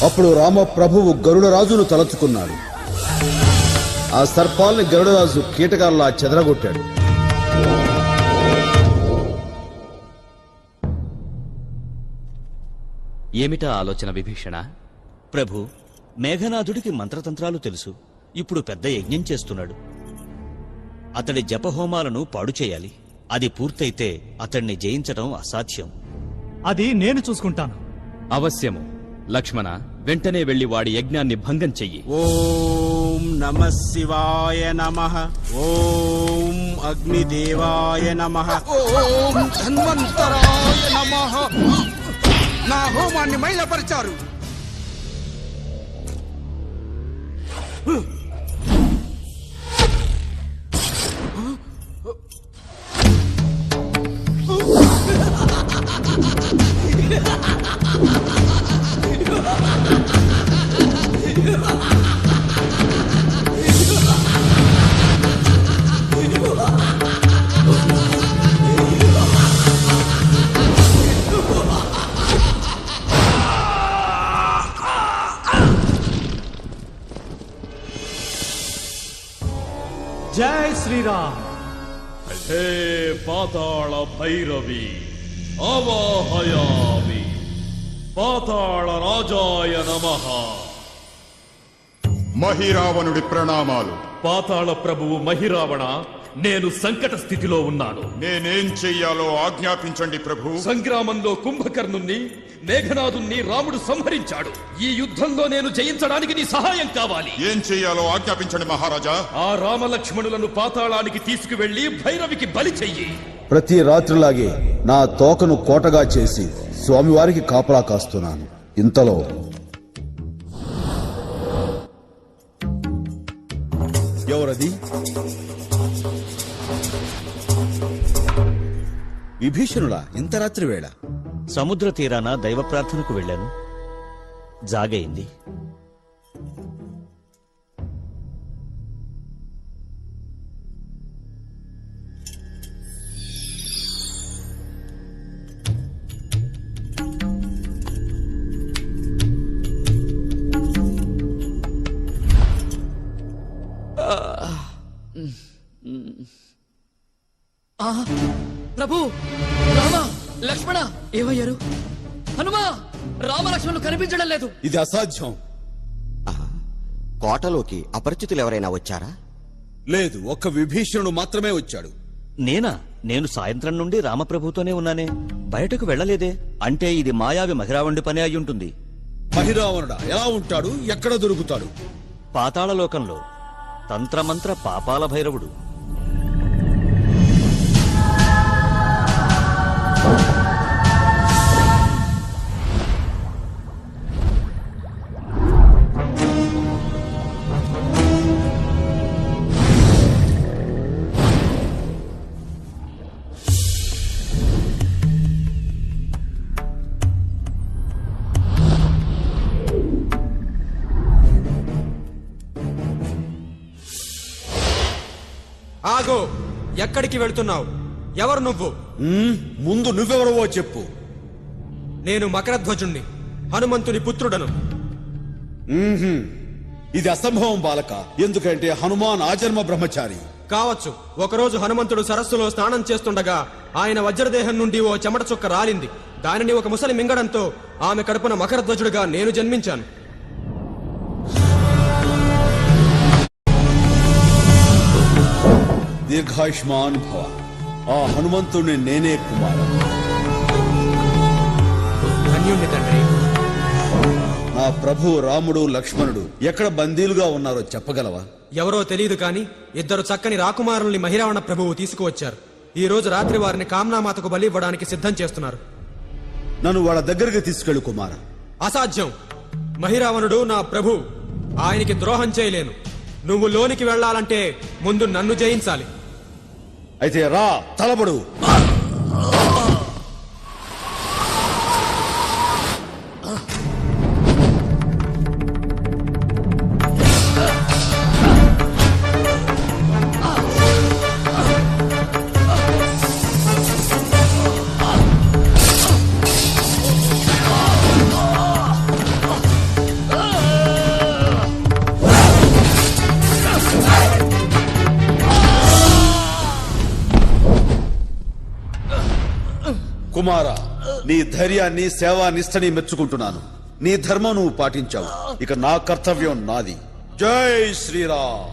అప్పుడు రామప్రభువు గరుడరాజును తలచుకున్నాడు. ఆ సర్పాల్ని గరుడరాజు కీటకాల్లా చెదరగొట్టాడు. ఏమిటా ఆలోచన విభీషణ? ప్రభు, మేఘనాథుడికి మంత్రతంత్రాలు తెలుసు. ఇప్పుడు పెద్ద యజ్ఞం చేస్తున్నాడు. అతడి జపహోమాలను పాడు చేయాలి. అది పూర్తయితే అతడిని జయించడం అసాధ్యం. అది నేను చూసుకుంటాను. అవశ్యము. లక్ష్మణ, వెంటనే వెళ్లి వాడి యజ్ఞాన్ని భంగం చెయ్యి. ఓం నమః శివాయ నమః. ఓం అగ్నిదేవాయ నమః. ఓం ధన్వంతరాయ నమః. నా హోమాన్ని మైలపరిచారు. జై శ్రీరామ్. హే పాతాళ భైరవి, ఆవాహయామి. పాతాళ రాజాయ నమః. మహిరావణుడి ప్రణామాలు. పాతాళ ప్రభువు మహిరావణ, నేను సంకట స్థితిలో ఉన్నాను. నేనేం చెయ్యాలో ఆజ్ఞాపించండి ప్రభు. సంగ్రామంలో కుంభకర్ణుణ్ణి, మేఘనాథుణ్ణి రాముడు సంహరించాడు. ఈ యుద్ధంలో నేను జయించడానికి నీ సహాయం కావాలి. ఏం చెయ్యాలో ఆజ్ఞాపించండి మహారాజా. ఆ రామలక్ష్మణులను పాతాళానికి తీసుకువెళ్లి భైరవికి బలి చెయ్యి. ప్రతి రాత్రిలాగే నా తోకను కోటగా చేసి స్వామివారికి కాపలా కాస్తున్నాను. ఇంతలో ఎవరది? విభీషణుడా, ఇంత రాత్రి వేళ? సముద్ర తీరాన దైవ ప్రార్థనకు వెళ్ళాను. జాగైంది. ప్రభు, రామ, లక్ష్మణ ఏమయ్యారు? హనుమా, రామలక్ష్మణులు కనిపించడం లేదు. ఇది అసాధ్యం. కోటలోకి అపరిచితులు ఎవరైనా వచ్చారా? లేదు, ఒక్క విభీషణుడు మాత్రమే వచ్చాడు. నేనా? నేను సాయంత్రం నుండి రామప్రభుతోనే ఉన్నానే, బయటకు వెళ్ళలేదే. అంటే ఇది మాయావి మహిరావణుడి పని అయి ఉంటుంది. మహిరావణుడా ఎలా ఉంటాడు? ఎక్కడ దొరుకుతాడు? పాతాళలోకంలో తంత్రమంత్ర పాపాల భైరవుడు. ఆగో, ఎక్కడికి వెళ్తున్నావు? ఎవరు నువ్వు? ముందు నువ్వెవరవో చెప్పు. నేను మకరధ్వజుణ్ణి, హనుమంతుని పుత్రుడను. ఇది అసంభవం బాలక. ఎందుకంటే హనుమాన్ ఆజన్మ బ్రహ్మచారి. కావచ్చు. ఒకరోజు హనుమంతుడు సరస్సులో స్నానం చేస్తుండగా ఆయన వజ్రదేహం నుండి ఓ చెమట చుక్క రాలింది. దానిని ఒక ముసలి మింగడంతో ఆమె కడుపున మకరధ్వజుడిగా నేను జన్మించాను. దీర్ఘాయుష్మాన్ భవ. ఆ హనుమంతుడిని నేనే కుమార. ధన్యుణ్ణి తండ్రి. నా ప్రభు రాముడు లక్ష్మణుడు ఎక్కడ బందీలుగా ఉన్నారో చెప్పగలవా? ఎవరో తెలియదు కాని ఇద్దరు చక్కని రాకుమారుల్ని మహిరావణ ప్రభువు తీసుకువచ్చారు. ఈ రోజు రాత్రి వారిని కామ్నామాతకు బలి ఇవ్వడానికి సిద్ధం చేస్తున్నారు. నన్ను వాళ్ళ దగ్గరికి తీసుకెళ్ళు కుమార. అసాధ్యం. మహిరావణుడు నా ప్రభు, ఆయనకి ద్రోహం చేయలేను. నువ్వు లోనికి వెళ్లాలంటే ముందు నన్ను జయించాలి. అయితే రా, తలబడు. కుమార, నీ ధైర్యాన్ని సేవా నిష్టని మెచ్చుకుంటున్నాను. నీ ధర్మం నువ్వు పాటించావు. ఇక నా కర్తవ్యం నాది. జై శ్రీరామ్.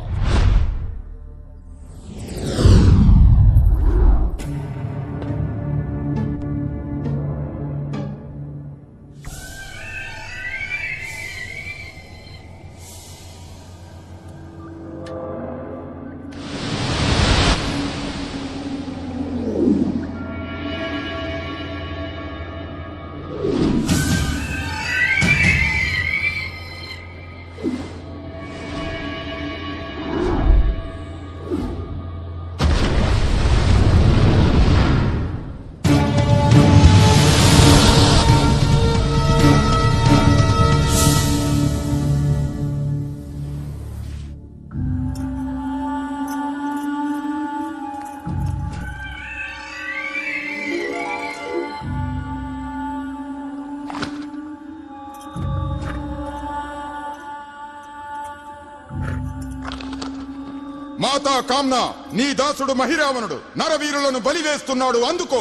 మాతా కామ్నా, నీ దాసుడు మహిరావణుడు నరవీరులను బలివేస్తున్నాడు, అందుకో.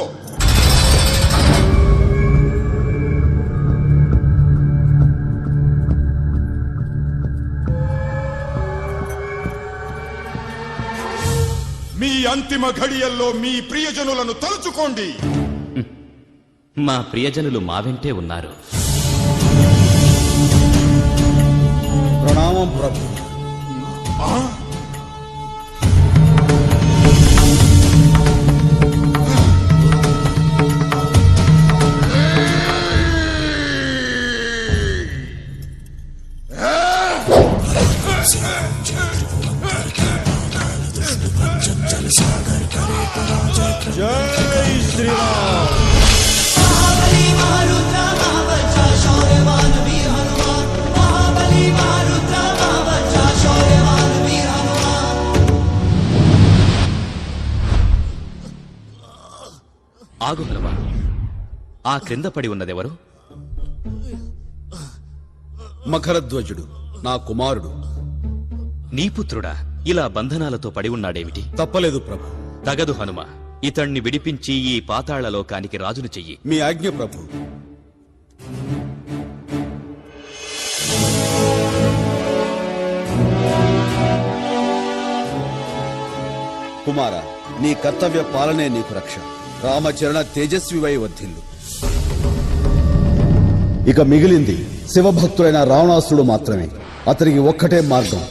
మీ అంతిమ ఘడియల్లో మీ ప్రియజనులను తలుచుకోండి. మా ప్రియజనులు మా వెంటే ఉన్నారు. ప్రణామం ప్రభు. జై శ్రీరామ్. ఆగు హనుమా. ఆ క్రింద పడి ఉన్నదెవరు? మకరధ్వజుడు, నా కుమారుడు. నీ పుత్రుడా? ఇలా బంధనాలతో పడి ఉన్నాడేమిటి? తప్పలేదు ప్రభు. తగదు హనుమ. ఇతణ్ణి విడిపించి ఈ పాతాళ లోకానికి రాజును చెయ్యి. మీ ఆజ్ఞ ప్రభు. కుమార, నీ కర్తవ్య పాలనే నీకు రక్ష. రామచరణ తేజస్వివై వర్ధిల్లు. ఇక మిగిలింది శివభక్తుడైన రావణాసురుడు మాత్రమే. అతనికి ఒక్కటే మార్గం,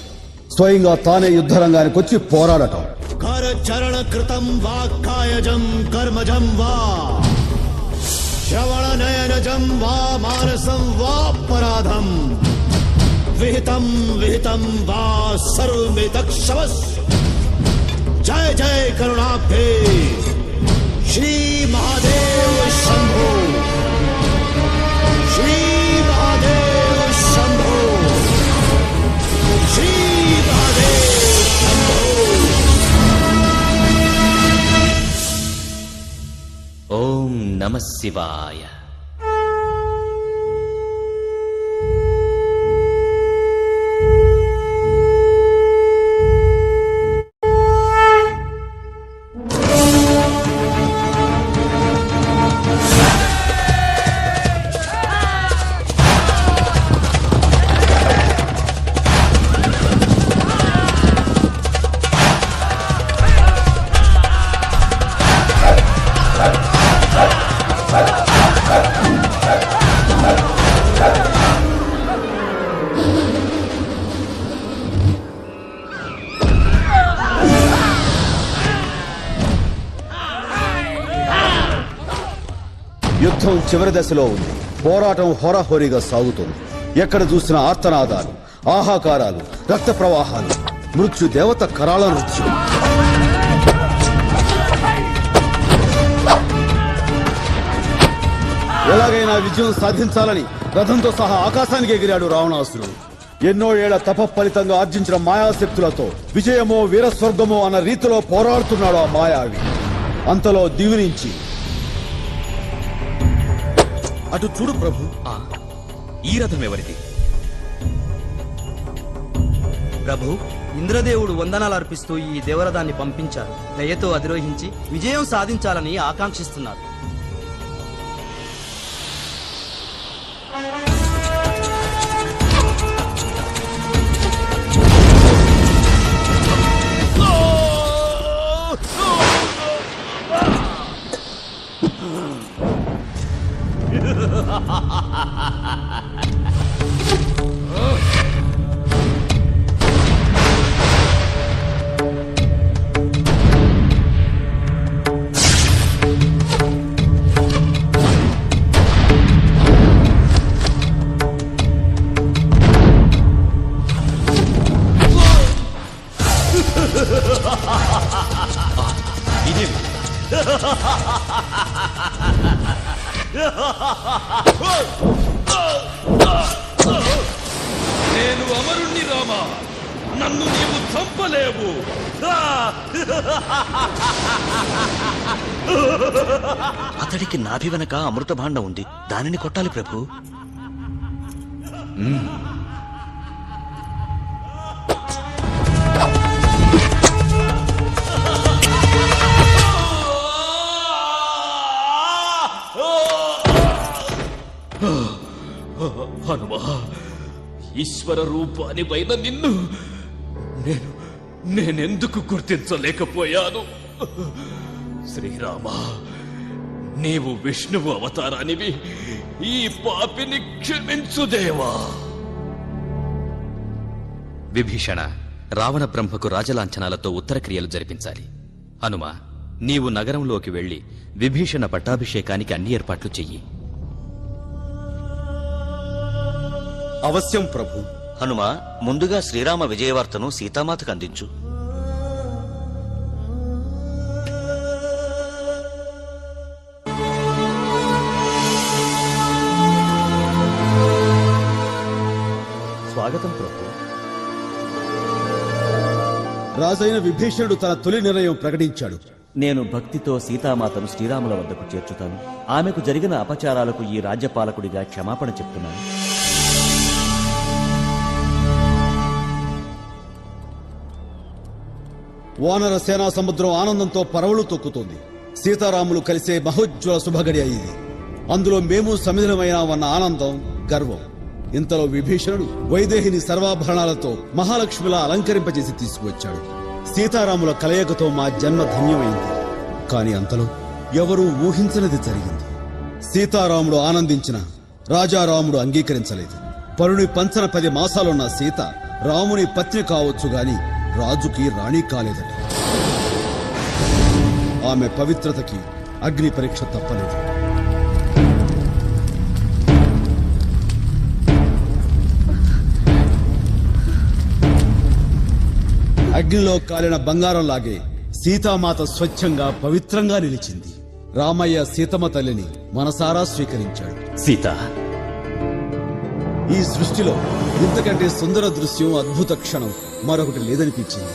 స్వయంగా తానే యుద్ధరంగానికి వచ్చి పోరాడటం. కరచరణ కృతం వా కాయజం కర్మజం వా శ్రవణ నయనజం వా మానసం వా పరాధం విహితం విహితం వా సర్వమితక్షవస్. జయ జయ కరుణాబ్ధే శ్రీ మహాదేవ శంభో. శ్రీ మహాదేవ శంభో. శ్రీ మహాదేవ శంభో. నమః శివాయ. యుద్ధం చివరి దశలో ఉంది. పోరాటం హోరాహోరీగా సాగుతుంది. ఎక్కడ చూసిన ఆర్తనాదాలు, ఆహాకారాలు, రక్త ప్రవాహాలు, మృత్యు దేవత కరాళ నృత్యం. ఎలాగైనా విజయం సాధించాలని రథంతో సహా ఆకాశానికి ఎగిరాడు రావణాసురుడు. ఎన్నో ఏళ్ల తప ఫలితంగా ఆర్జించిన మాయాశక్తులతో విజయమో వీరస్వర్గమో అన్న రీతిలో పోరాడుతున్నాడు ఆ మాయావి. అంతలో దివి నుంచి అటు చూడు ప్రభు. ఈ రథం ఎవరిది? ప్రభు, ఇంద్రదేవుడు వందనాలు అర్పిస్తూ ఈ దేవరథాన్ని పంపించారు. దయతో అధిరోహించి విజయం సాధించాలని ఆకాంక్షిస్తున్నారు. నేను అమరుణ్ణి రామా, నన్ను నీవు చంపలేవు. అతడికి నాభి వెనక అమృత భాండం ఉంది, దానిని కొట్టాలి ప్రభు. హనుమా, ఈశ్వర రూపాని పైన నిన్ను నేనెందుకు గుర్తించలేకపోయాను? శ్రీరామ, నీవు విష్ణువు అవతారానివి, ఈ పాపిని క్షమించుదేవా. విభీషణ, రావణ బ్రహ్మకు రాజలాంఛనాలతో ఉత్తర క్రియలు జరిపించాలి. హనుమ, నీవు నగరంలోకి వెళ్లి విభీషణ పట్టాభిషేకానికి అన్ని ఏర్పాట్లు చెయ్యి. అవశ్యం ప్రభు. హనుమ, ముందుగా శ్రీరామ విజయవార్తను సీతామాతకు అందించు. స్వాగతం ప్రభు. రాజైన విభీషణుడు తన తొలి నిర్ణయం ప్రకటించాడు. నేను భక్తితో సీతామాతను శ్రీరాముల వద్దకు చేర్చుతాను. ఆమెకు జరిగిన అపచారాలకు ఈ రాజ్యపాలకుడిగా క్షమాపణ చెప్తున్నాను. వానర సేనా సముద్రం ఆనందంతో పరవళ్లు తొక్కుతోంది. సీతారాములు కలిసే మహోజ్వల శుభగడి అయింది. అందులో మేము సమిధనమైనామన్న ఆనందం, గర్వం. ఇంతలో విభీషణుడు వైదేహిని సర్వాభరణాలతో మహాలక్ష్మిలా అలంకరింపజేసి తీసుకువచ్చాడు. సీతారాముల కలయికతో మా జన్మ ధన్యమైంది. కాని అంతలో ఎవరూ ఊహించనిది జరిగింది. సీతారాముడు ఆనందించిన రాజారాముడు అంగీకరించలేదు. పరుని పంచన 10 మాసాలున్న సీత రాముని పత్ని కావచ్చు గాని రాజుకి రాణి కాలేదట. ఆమె పవిత్రతకి అగ్ని పరీక్ష తప్పలేదు. అగ్నిలో కాలిన బంగారంలాగే సీతామాత స్వచ్ఛంగా పవిత్రంగా నిలిచింది. రామయ్య సీతమ్మ తల్లిని మనసారా స్వీకరించాడు. సీత, ఈ సృష్టిలో ఇంతకంటే సుందర దృశ్యం, అద్భుత క్షణం మరొకటి లేదనిపించింది.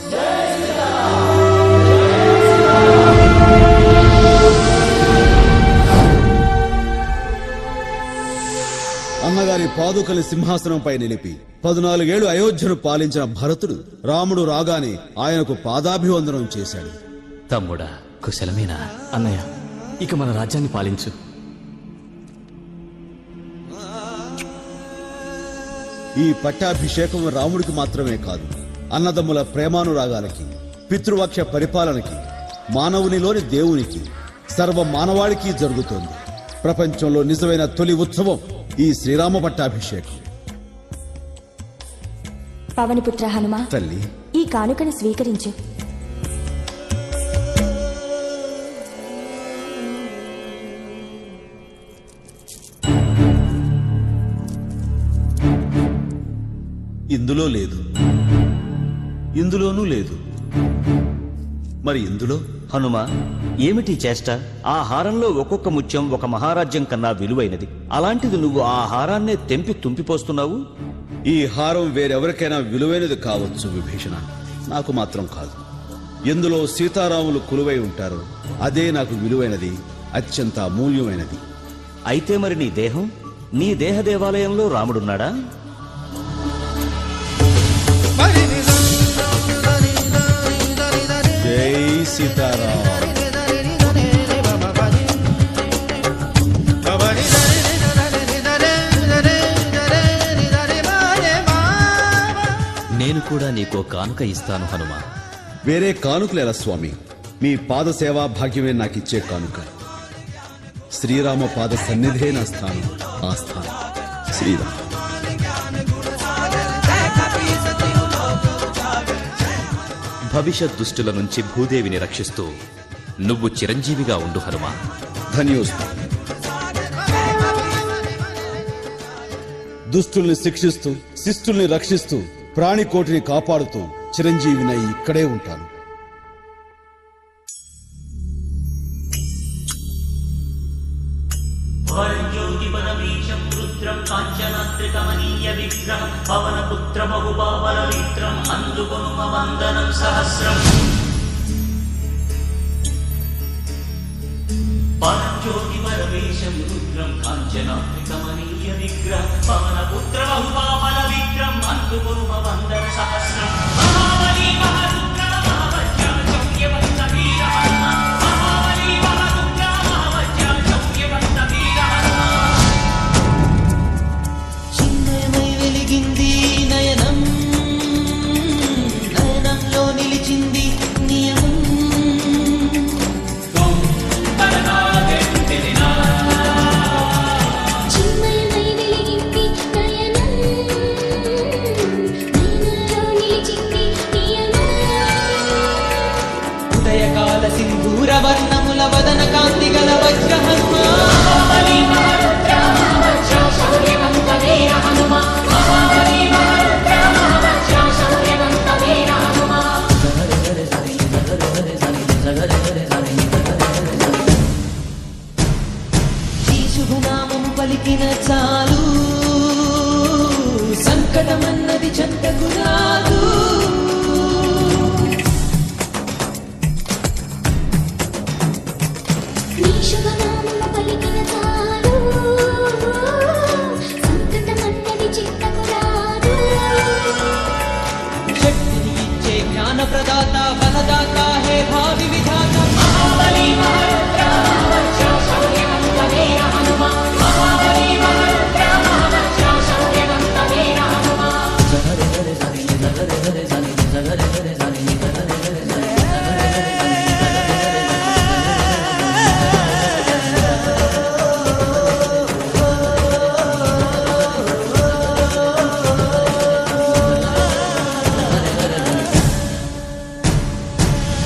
అన్నగారి పాదుకని సింహాసనంపై నిలిపి 14 ఏళ్లు అయోధ్యను పాలించిన భరతుడు రాముడు రాగానే ఆయనకు పాదాభివందనం చేశాడు. తమ్ముడా, కుశలమేనా? అన్నయ్య, ఇక మన రాజ్యాన్ని పాలించు. ఈ పట్టాభిషేకం రాముడికి మాత్రమే కాదు, అన్నదమ్ముల ప్రేమానురాగాలకి, పితృవక్ష పరిపాలనకి, మానవునిలోని దేవునికి, సర్వ మానవాళికి జరుగుతోంది. ప్రపంచంలో నిజమైన తొలి ఉత్సవం ఈ శ్రీరామ పట్టాభిషేకం. పవనపుత్ర హనుమ, తల్లి, ఈ కానుకను స్వీకరించు. ఇందులో లేదు, ఇందులోనూ లేదు, మరి ఇందులో? హనుమ, ఏమిటి చేష్ట? ఆ హారంలో ఒక్కొక్క ముత్యం ఒక మహారాజ్యం కన్నా విలువైనది. అలాంటిది నువ్వు ఆ హారాన్నే తెంపి తుంపిపోస్తున్నావు. ఈ హారం వేరెవరికైనా విలువైనది కావచ్చు విభీషణ, నాకు మాత్రం కాదు. ఎందులో సీతారాములు కొలువై ఉంటారో అదే నాకు విలువైనది, అత్యంత అమూల్యమైనది. అయితే మరి నీ దేహం? నీ దేహ దేవాలయంలో రాముడున్నాడా? జై సీతారాం. నేను కూడా నీకో కానుక ఇస్తాను హనుమ. వేరే కానుకలేలా స్వామి, మీ పాద సేవా భాగ్యమే నాకిచ్చే కానుక. శ్రీరామ పాద సన్నిధే నా స్థానం, ఆ స్థానం శ్రీరామ్. భవిష్యత్ దుష్టుల నుంచి భూదేవిని రక్షిస్తూ నువ్వు చిరంజీవిగా ఉండు హనుమా. ధన్యోస్మి. దుష్టుల్ని శిక్షిస్తూ, శిష్టుల్ని రక్షిస్తూ, ప్రాణికోటిని కాపాడుతూ చిరంజీవినై ఇక్కడే ఉంటాను. పవనపుత్ర బహుబాబల మిత్రం అందుకొను వందనం సహస్రం. పరంజ్యోతి పరమేశం రుద్రం కాంచనాత్రికమనీయ విగ్రహం పవనపుత్ర బహుబాబల విక్రం అందుకొను వందన సహస్రం. మహాబలి మహారుద్ర మహావజ్రం శౌర్యవంత వీర హనుమ. మహాబలి మహారుద్ర మహావజ్రం శౌర్యవంత వీర హనుమ. చిన్నమై వెలిగింది నయనం, నయనంలో నిలిచింది నియమం. చిన్మయమై వెలిగింది నయనం, నయనంలో నిలిచింది నియమం. ఉదయకాల సింధూర వర్ణముల వదన కాంతి గల వజ్ర హనుమ. ఈ శుభనామము పలికిన చాలు, సంకటమన్నది చెంతకు రాదు. నీ శుభనామము పలికిన చాలు, సంకటమన్నది చింతకు రాదు. శక్తిని ఇచ్చే జ్ఞాన ప్రదాత బలదాత హే భావి విధాత. మహాబలి మహారుద్ర మహావజ్ర శౌర్యవంత వీర హనుమ. మహాబలి మహారుద్ర మహావజ్ర శౌర్యవంత వీర హనుమ.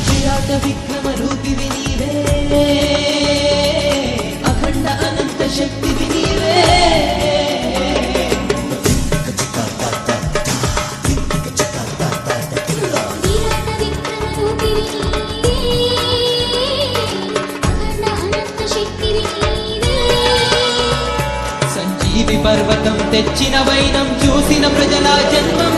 విరాట విక్రమ రూపివి నీవే, అఖండ అనంత శక్తివి నీవే. విరాట విక్రమ రూపివి నీవే, అఖండ అనంత శక్తివి నీవే. సంజీవి పర్వతం తెచ్చిన వైనం చూసిన ప్రజల జన్మం